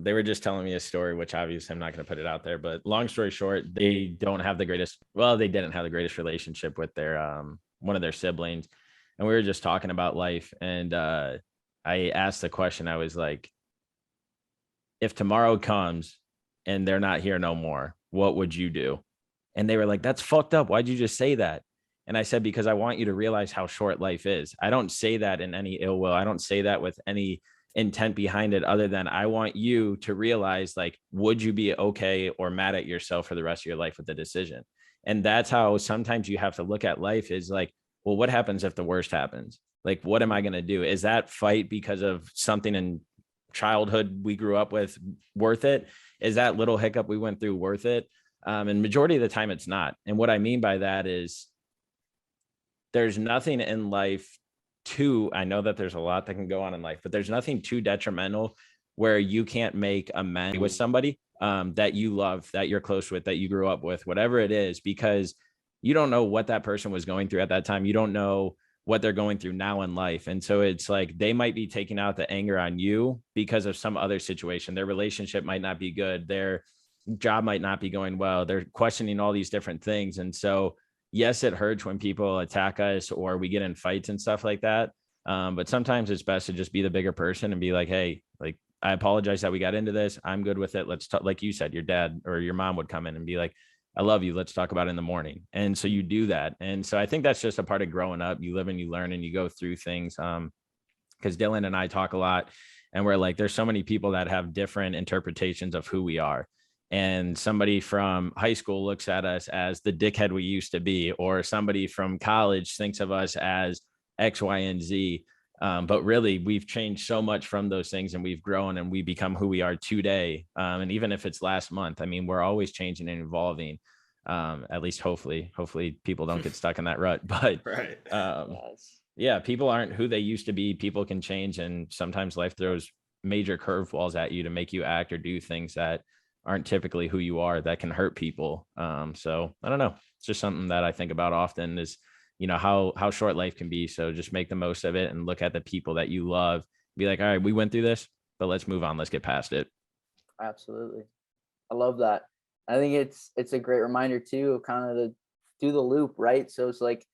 they were just telling me a story, which obviously I'm not going to put it out there, but long story short, they didn't have the greatest relationship with their one of their siblings. And we were just talking about life, and I asked the question. I was like, if tomorrow comes and they're not here no more, what would you do? And they were like, that's fucked up. Why'd you just say that? And I said, because I want you to realize how short life is. I don't say that in any ill will. I don't say that with any intent behind it, other than I want you to realize, like, would you be okay or mad at yourself for the rest of your life with the decision? And that's how sometimes you have to look at life, is like, well, what happens if the worst happens? Like, what am I going to do? Is that fight because of something in childhood we grew up with worth it? Is that little hiccup we went through worth it? And majority of the time it's not. And what I mean by that is, there's nothing in life I know that there's a lot that can go on in life, but there's nothing too detrimental where you can't make amends with somebody that you love, that you're close with, that you grew up with, whatever it is, because you don't know what that person was going through at that time. You don't know what they're going through now in life. And so it's like, they might be taking out the anger on you because of some other situation. Their relationship might not be good. Their job might not be going well. They're questioning all these different things. And so, yes, it hurts when people attack us or we get in fights and stuff like that. But sometimes it's best to just be the bigger person and be like, hey, like, I apologize that we got into this. I'm good with it. Let's talk. Like you said, your dad or your mom would come in and be like, I love you. Let's talk about it in the morning. And so you do that. And so I think that's just a part of growing up. You live and you learn and you go through things. Because Dylan and I talk a lot, and we're like, there's so many people that have different interpretations of who we are. And somebody from high school looks at us as the dickhead we used to be, or somebody from college thinks of us as X, Y, and Z. But really, we've changed so much from those things, and we've grown and we become who we are today. And even if it's last month, I mean, we're always changing and evolving. At least hopefully people don't get stuck in that rut. But Right. yeah, people aren't who they used to be. People can change, and sometimes life throws major curveballs at you to make you act or do things that aren't typically who you are, that can hurt people. So I don't know. It's just something that I think about often, is, how short life can be. So just make the most of it and look at the people that you love. Be like, all right, we went through this, but let's move on. Let's get past it. Absolutely. I love that. I think it's a great reminder too of kind of to do the loop, right? So it's like,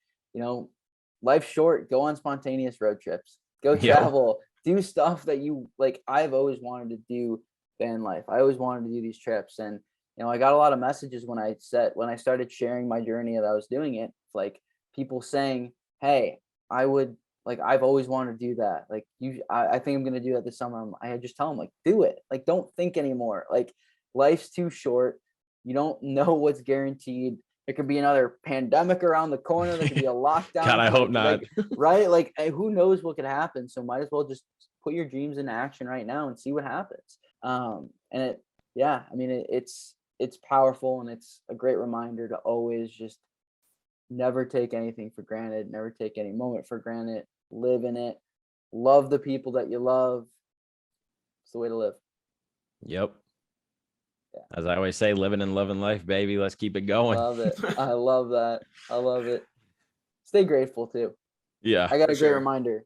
life's short, go on spontaneous road trips, go travel, do stuff that you like. I've always wanted to do van life. I always wanted to do these trips. And, I got a lot of messages when I started sharing my journey that I was doing it, like people saying, hey, I've always wanted to do that. Like I think I'm going to do that this summer. I just tell them, like, do it. Like, don't think anymore. Like, life's too short. You don't know what's guaranteed. There could be another pandemic around the corner. There could be a lockdown. God, I hope not. Right? Like, who knows what could happen? So might as well just put your dreams into action right now and see what happens. And it's powerful, and it's a great reminder to always just never take anything for granted, never take any moment for granted, live in it, love the people that you love. It's the way to live. Yep. Yeah. As I always say, living and loving life, baby. Let's keep it going. Love it. I love that. I love it. Stay grateful too. Yeah. I got a great reminder.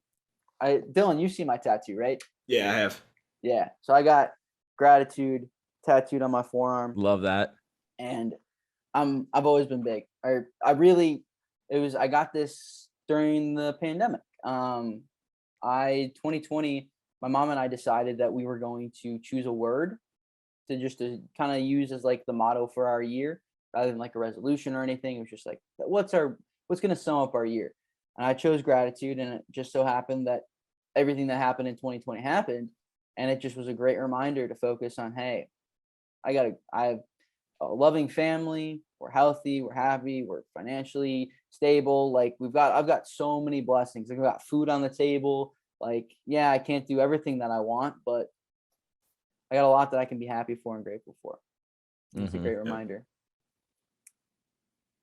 Dylan, you see my tattoo, right? Yeah, I have. Yeah. So I got gratitude tattooed on my forearm. Love that. And I've always been big. I got this during the pandemic. 2020, my mom and I decided that we were going to choose a word to kind of use as like the motto for our year, rather than like a resolution or anything. It was just like, what's going to sum up our year? And I chose gratitude, and it just so happened that everything that happened in 2020 happened. And it just was a great reminder to focus on, hey, I have a loving family. We're healthy. We're happy. We're financially stable. Like I've got so many blessings. I've got food on the table. Like, yeah, I can't do everything that I want, but I got a lot that I can be happy for and grateful for. It's a great reminder.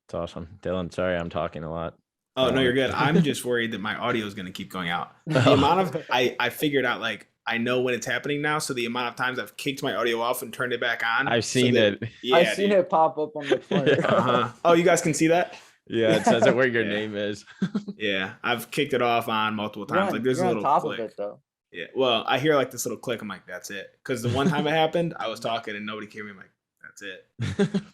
It's awesome. Dylan, sorry, I'm talking a lot. Oh, no, you're good. I'm just worried that my audio is going to keep going out. The amount of, I figured out, like, I know when it's happening now. So the amount of times I've kicked my audio off and turned it back on. I've seen it. Yeah, I've seen it pop up on the corner. Oh, you guys can see that? Yeah, it says it where your name is. Yeah, I've kicked it off on multiple times. Like there's a little on top click. of it though. Yeah, well, I hear like this little click. I'm like, that's it. Because the one time it happened, I was talking and nobody came in. I'm like, that's it.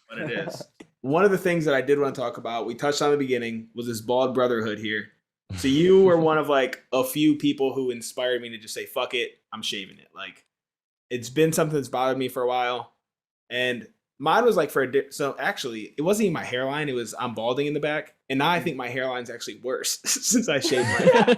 But it is. One of the things that I did want to talk about, we touched on the beginning, was this bald brotherhood here. So you were one of like a few people who inspired me to just say, fuck it, I'm shaving it. Like it's been something that's bothered me for a while. And mine was like so actually it wasn't even my hairline. It was I'm balding in the back. And now I think my hairline's actually worse since I shaved my head.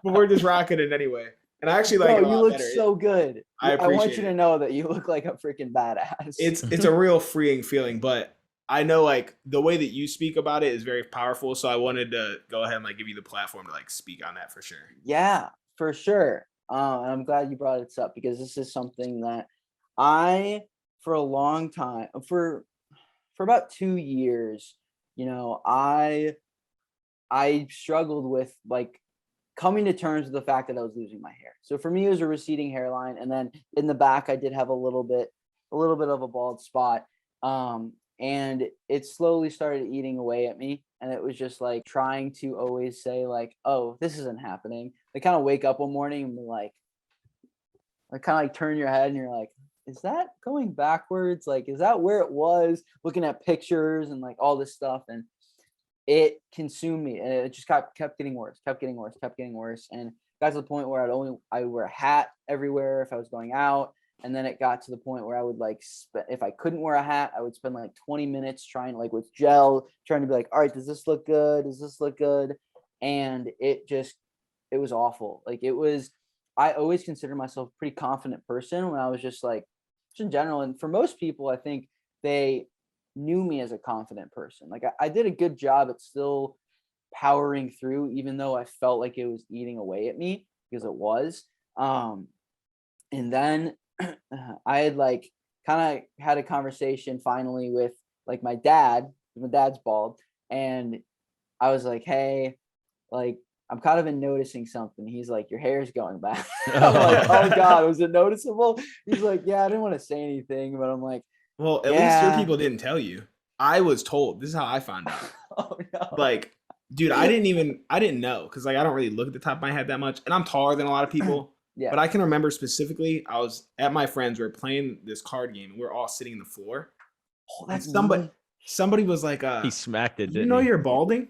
But we're just rocking it anyway. And I actually like it a lot you look better. so good. I want you to know that you look like a freaking badass. It's a real freeing feeling, but I know like the way that you speak about it is very powerful. So I wanted to go ahead and like give you the platform to like speak on that for sure. Yeah, for sure. And I'm glad you brought this up because this is something that I, for a long time, for about 2 years, you know, I struggled with like coming to terms with the fact that I was losing my hair. So for me, it was a receding hairline, and then in the back, I did have a little bit of a bald spot. And it slowly started eating away at me. And it was just like trying to always say like, oh, this isn't happening. They kind of wake up one morning and be like kind of like turn your head and you're like, is that going backwards? Like, is that where it was? Looking at pictures and like all this stuff. And it consumed me, and it just kept getting worse, and got to the point where I would wear a hat everywhere if I was going out. And then it got to the point where I would like, if I couldn't wear a hat, I would spend like 20 minutes trying like with gel, trying to be like, all right, does this look good? Does this look good? And it was awful. Like I always considered myself a pretty confident person when I was just like, just in general. And for most people, I think they knew me as a confident person. Like I did a good job at still powering through, even though I felt like it was eating away at me, because it was. And then I had like kind of had a conversation finally with like my dad. My dad's bald, and I was like, hey, like I'm kind of been noticing something. He's like, your hair's going back. I'm like, oh God, was it noticeable? He's like, yeah, I didn't want to say anything, but I'm like, well, at least your people didn't tell you. I was told. This is how I found out. Oh no. Like, dude, I didn't know, because like I don't really look at the top of my head that much, and I'm taller than a lot of people. Yeah. But I can remember specifically, I was at my friend's. We were playing this card game, and we are all sitting on the floor. Oh, that's somebody was like, he smacked it. You know you're balding?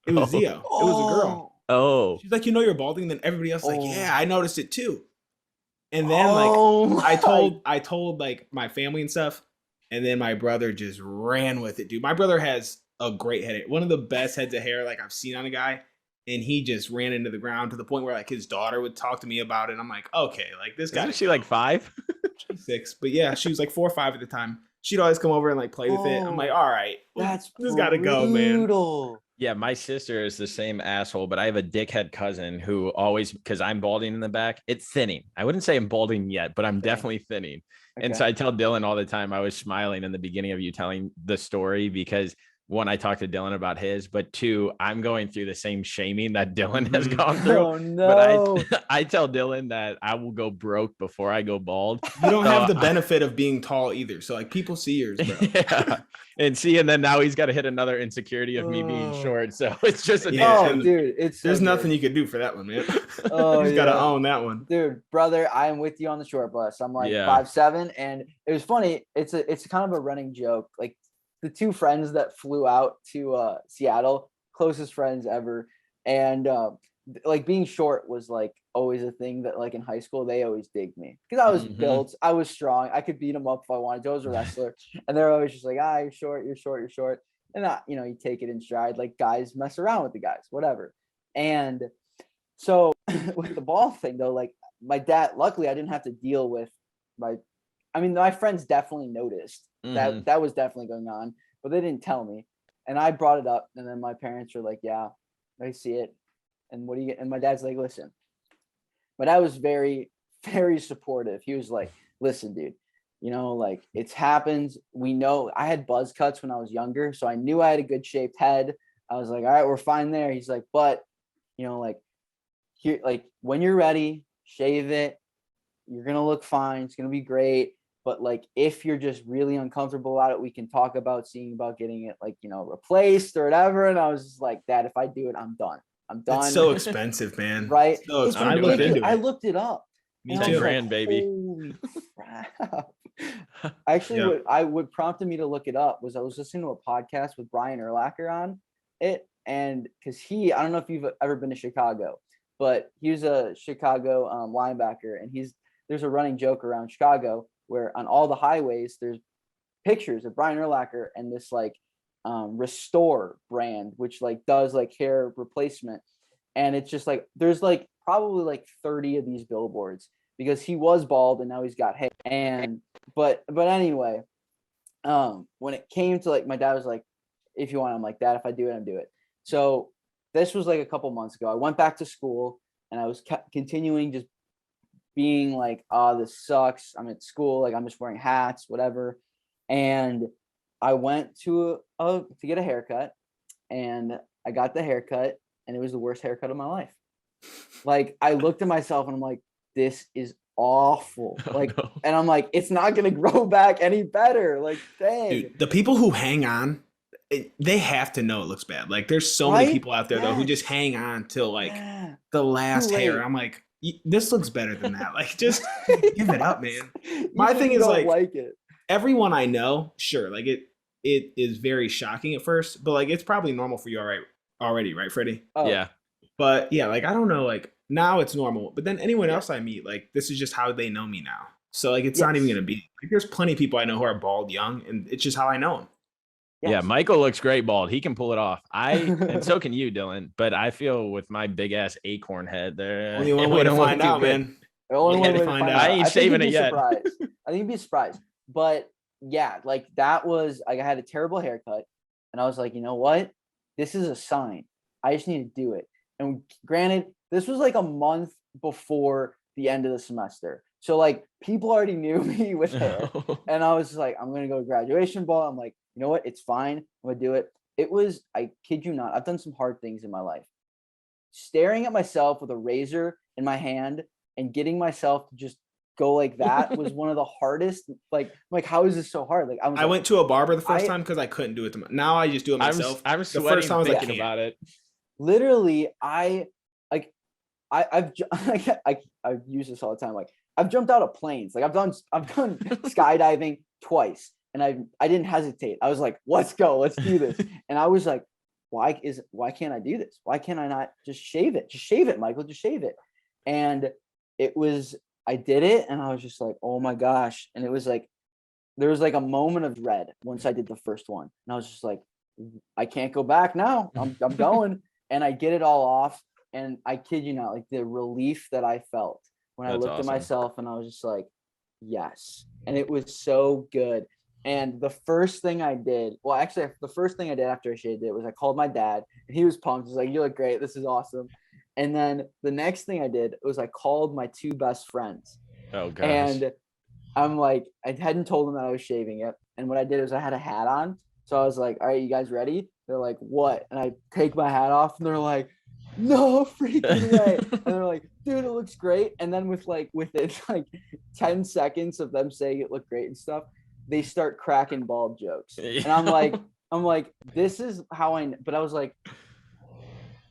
It was Zio. It was a girl. Oh. She's like, you know you're balding. Then everybody else is like, yeah, I noticed it too. And then like I told like my family and stuff, and then my brother just ran with it, dude. My brother has a great head, one of the best heads of hair like I've seen on a guy. And he just ran into the ground to the point where like his daughter would talk to me about it. I'm like, okay, like this guy. Isn't she like 5? She's 6, but yeah, she was like 4 or 5 at the time. she'd always come over and like play with it. I'm like, all right, That's this got to go, man. brutal. Yeah, my sister is the same asshole, but I have a dickhead cousin who always, because I'm balding in the back, it's thinning. I wouldn't say I'm balding yet, but I'm definitely thinning. And so I tell Dylan all the time, I was smiling in the beginning of you telling the story because one, I talked to Dylan about his, but two, I'm going through the same shaming that Dylan has gone through. Oh no! But I tell Dylan that I will go broke before I go bald. You don't have the benefit of being tall either. So like people see yours, bro. Yeah. And then now he's got to hit another insecurity of me being short. So it's just a dude, there's nothing you could do for that one, man. Oh, you gotta own that one, dude, brother. I am with you on the short bus. I'm like 5'7", and it was funny. It's kind of a running joke. Like the two friends that flew out to Seattle, closest friends ever, and like being short was like always a thing that like in high school they always digged me because I was built, I was strong, I could beat them up if I wanted to. I was a wrestler, and they're always just like, you're short, you're short, you're short, and you take it in stride. Like guys mess around with the guys, whatever. And so with the ball thing though, like my dad, luckily I didn't have to deal with my friends definitely noticed that was definitely going on, but they didn't tell me. And I brought it up, and then my parents were like, yeah, I see it. And what do you get? And my dad's like, listen. My dad was very, very supportive. He was like, listen, dude, like it's happens. We know I had buzz cuts when I was younger, so I knew I had a good shaped head. I was like, all right, we're fine there. He's like, but like here, like when you're ready, shave it. You're gonna look fine. It's gonna be great. But like, if you're just really uncomfortable about it, we can talk about seeing about getting it like, replaced or whatever. And I was just like, Dad, if I do it, I'm done. I'm done. It's so expensive, man. Right? So expensive. I looked it up. Me too. Grand, baby. Holy crap. Actually, what prompted me to look it up was I was listening to a podcast with Brian Urlacher on it. And because I don't know if you've ever been to Chicago, but he was a Chicago linebacker. And there's a running joke around Chicago where on all the highways, there's pictures of Brian Urlacher and this like Restore brand, which like does like hair replacement. And it's just like, there's like probably like 30 of these billboards because he was bald and now he's got hair. And, but anyway, when it came to like, my dad was like, if you want, I'm like, Dad, if I do it, I'm do it. So this was like a couple months ago. I went back to school and I was continuing just being like, this sucks. I'm at school. Like I'm just wearing hats, whatever. And I went to get a haircut, and I got the haircut, and it was the worst haircut of my life. Like I looked at myself and I'm like, this is awful. Like, and I'm like, it's not going to grow back any better. Like, dang. Dude, the people who hang on, they have to know it looks bad. Like there's so many people out there though who just hang on till like the last hair. I'm like, this looks better than that. Like just give it up, man. My thing is like it. Everyone I know, sure, like it is very shocking at first, but like it's probably normal for you already, right, Freddy? Oh. Yeah. But yeah, like I don't know, like now it's normal. But then anyone else I meet, like this is just how they know me now. So like it's not even gonna be like there's plenty of people I know who are bald young, and it's just how I know them. Yes. Yeah, Michael looks great bald. He can pull it off. And so can you, Dylan. But I feel with my big ass acorn head there. Only one way to find out, man. Only one way to find out. I ain't saving it yet. I think you'd be surprised. But yeah, like that was like I had a terrible haircut, and I was like, you know what? This is a sign. I just need to do it. And granted, this was like a month before the end of the semester. So like people already knew me with hair. And I was just like, I'm gonna go to graduation ball. I'm like, you know what? It's fine. I'm gonna do it. It was, I kid you not, I've done some hard things in my life. Staring at myself with a razor in my hand and getting myself to just go like that was one of the hardest. Like how is this so hard? Like I went to a barber the first time because I couldn't do it. Now I just do it myself. I'm sweating the first time thinking about it. Literally, I've used this all the time. Like I've jumped out of planes. Like I've done skydiving twice, and I didn't hesitate. I was like, let's go, let's do this. And I was like, why can't I do this? Why can't I not just shave it? Just shave it, Michael. Just shave it. And I did it, and I was just like, oh my gosh. And it was like, there was like a moment of dread once I did the first one. And I was just like, I can't go back now. I'm going. And I get it all off. And I kid you not, like the relief that I felt when I looked at myself, and I was just like, yes. And it was so good. And the first thing I did, well, actually, the first thing I did after I shaved it was I called my dad, and he was pumped. He was like, "You look great. This is awesome." And then the next thing I did was I called my two best friends, Oh gosh. and I'm like, I hadn't told them that I was shaving it. And what I did was I had a hat on. So I was like, "All right, you guys ready?" They're like, "What?" And I take my hat off, and they're like, "No freaking way." And they're like, "Dude, it looks great." And then within like 10 seconds of them saying it looked great and stuff, they start cracking bald jokes. And I'm like, this is how but I was like,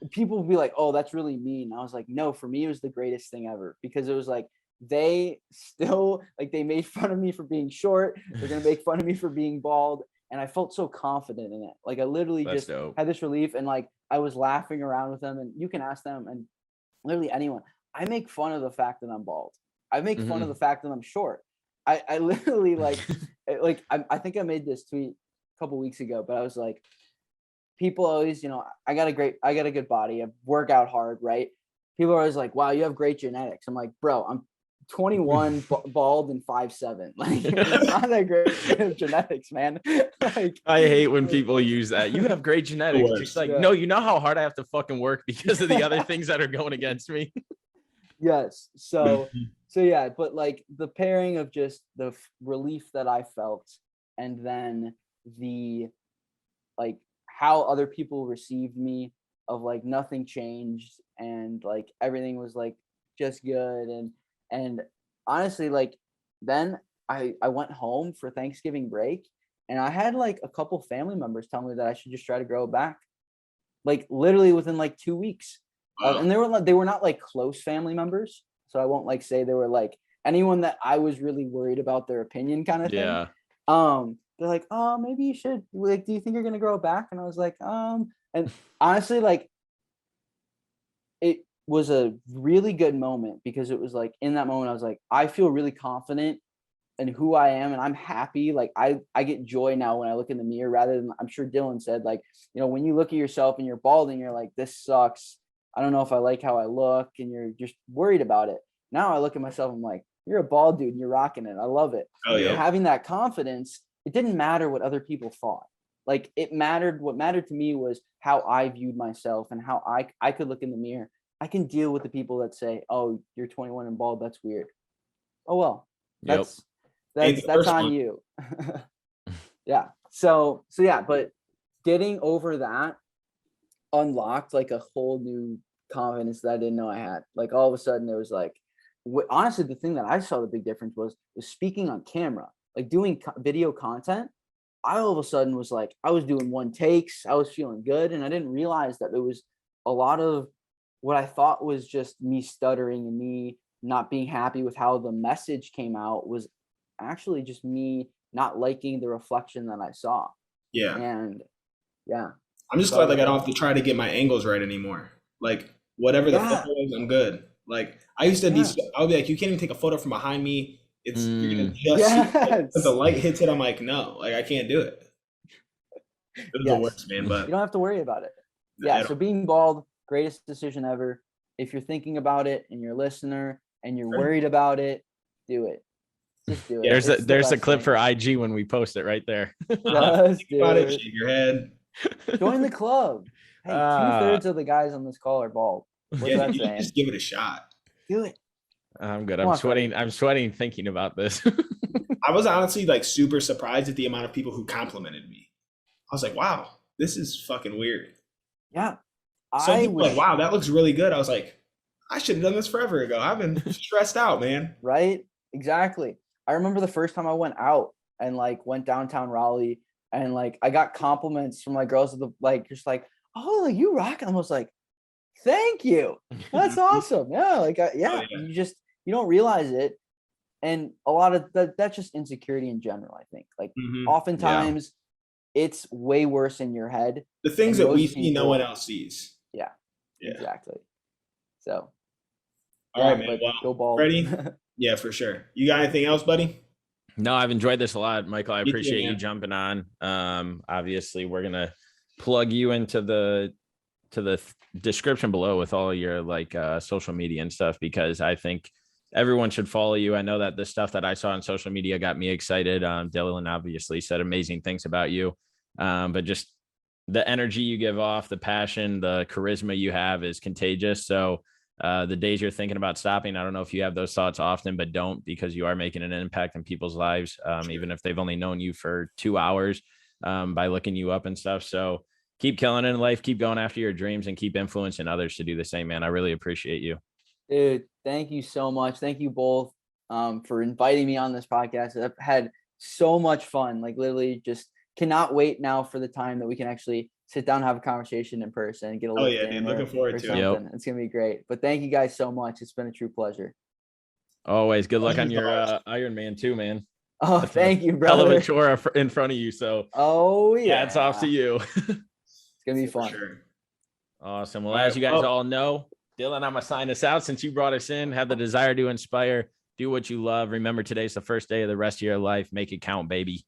people would be like, "Oh, that's really mean." I was like, no, for me, it was the greatest thing ever, because it was like, they still, like, they made fun of me for being short. They're going to make fun of me for being bald. And I felt so confident in it. Like, I literally That's just dope. had this relief, and like, I was laughing around with them, and you can ask them, and literally anyone, I make fun of the fact that I'm bald. I make fun of the fact that I'm short. I literally I think I made this tweet a couple weeks ago, but I was like, people always, I got a good body. I work out hard, right? People are always like, "Wow, you have great genetics." I'm like, bro, I'm 21, bald, and 5'7". Like, it's not that great of genetics, man. Like, I hate when people use that. You have great genetics. Just like, no, you know how hard I have to fucking work because of the other things that are going against me. Yes. So yeah, but like, the pairing of just the relief that I felt, and then the, like, how other people received me, of like, nothing changed, and like, everything was like just good. And honestly, like, then I went home for Thanksgiving break, and I had like a couple family members tell me that I should just try to grow it back, like, literally within like 2 weeks. And they were not like close family members, so I won't like say they were like anyone that I was really worried about their opinion, kind of thing. Yeah. They're like, "Oh, maybe you should, like, do you think you're gonna grow it back?" And I was like, and honestly, like, it was a really good moment, because it was like, in that moment I was like, I feel really confident in who I am, and I'm happy. Like, I get joy now when I look in the mirror, rather than, I'm sure Dylan said, like, when you look at yourself and you're bald and you're like, "This sucks. I don't know if I like how I look," and you're just worried about it. Now I look at myself, I'm like, you're a bald dude and you're rocking it. I love it. Oh, yeah. And having that confidence, it didn't matter what other people thought. Like, what mattered to me was how I viewed myself, and how I could look in the mirror. I can deal with the people that say, "Oh, you're 21 and bald. That's weird." Oh, well, that's on you. Yeah. So yeah, but getting over that unlocked like a whole new confidence that I didn't know I had. Like, all of a sudden it was like, honestly, the thing that I saw the big difference was speaking on camera, like doing video content. I all of a sudden was like, I was doing one takes, I was feeling good, and I didn't realize that it was a lot of what I thought was just me stuttering and me not being happy with how the message came out, was actually just me not liking the reflection that I saw. Yeah. And yeah. I'm just glad, like, I don't have to try to get my angles right anymore. Like, whatever the photo is, I'm good. Like, I used to be, I would be like, you can't even take a photo from behind me. You're gonna just see it. If the light hits it, I'm like, no, like, I can't do it. It was the worst, man. But you don't have to worry about it. Yeah. So being bald, greatest decision ever. If you're thinking about it and you're a listener and you're worried about it, do it. Just do it. There's a clip for IG when we post it right there. Just do about it. Shake your head. Join the club. Hey, 2/3 of the guys on this call are bald. What's that saying? Just give it a shot. Do it. I'm good. I'm sweating thinking about this. I was honestly like super surprised at the amount of people who complimented me. I was like, wow, this is fucking weird. Yeah. So I was like, wow, that looks really good. I was like, I should have done this forever ago. I've been stressed out, man. Right? Exactly. I remember the first time I went out and like went downtown Raleigh, and like I got compliments from like girls just like, "Oh, like, you rock." And I was like, "Thank you. That's awesome." Yeah. Like, you don't realize it. And a lot of that's just insecurity in general, I think. Like, oftentimes it's way worse in your head. The things that we see, no one else sees. Yeah. Exactly. So. All right, man. Well, go bald. Freddy? Yeah, for sure. You got anything else, buddy? No, I've enjoyed this a lot, Michael. I appreciate you jumping on. Obviously, we're gonna plug you into the description below with all your like social media and stuff, because I think everyone should follow you. I know that the stuff that I saw on social media got me excited. Dylan obviously said amazing things about you, but just the energy you give off, the passion, the charisma you have is contagious. So the days you're thinking about stopping, I don't know if you have those thoughts often, but don't, because you are making an impact in people's lives, even if they've only known you for 2 hours, by looking you up and stuff. So keep killing it in life, keep going after your dreams, and keep influencing others to do the same, man. I really appreciate you. Dude, thank you so much. Thank you both for inviting me on this podcast. I've had so much fun. Like literally just cannot wait now for the time that we can actually sit down and have a conversation in person and get a Oh lift yeah, in dude. Looking forward to something. it. Yep. It's gonna be great. But thank you guys so much. It's been a true pleasure. Always good luck on Pleasure's your ours. Iron Man too, man. Oh, That's thank you, hell of brother. a chore in front of you. So Oh yeah. hats off to you. It's gonna be For fun. sure. Awesome. Well, All as right, you guys well- all know, Dylan, I'm gonna sign us out since you brought us in. Have the desire to inspire. Do what you love. Remember, today's the first day of the rest of your life. Make it count, baby.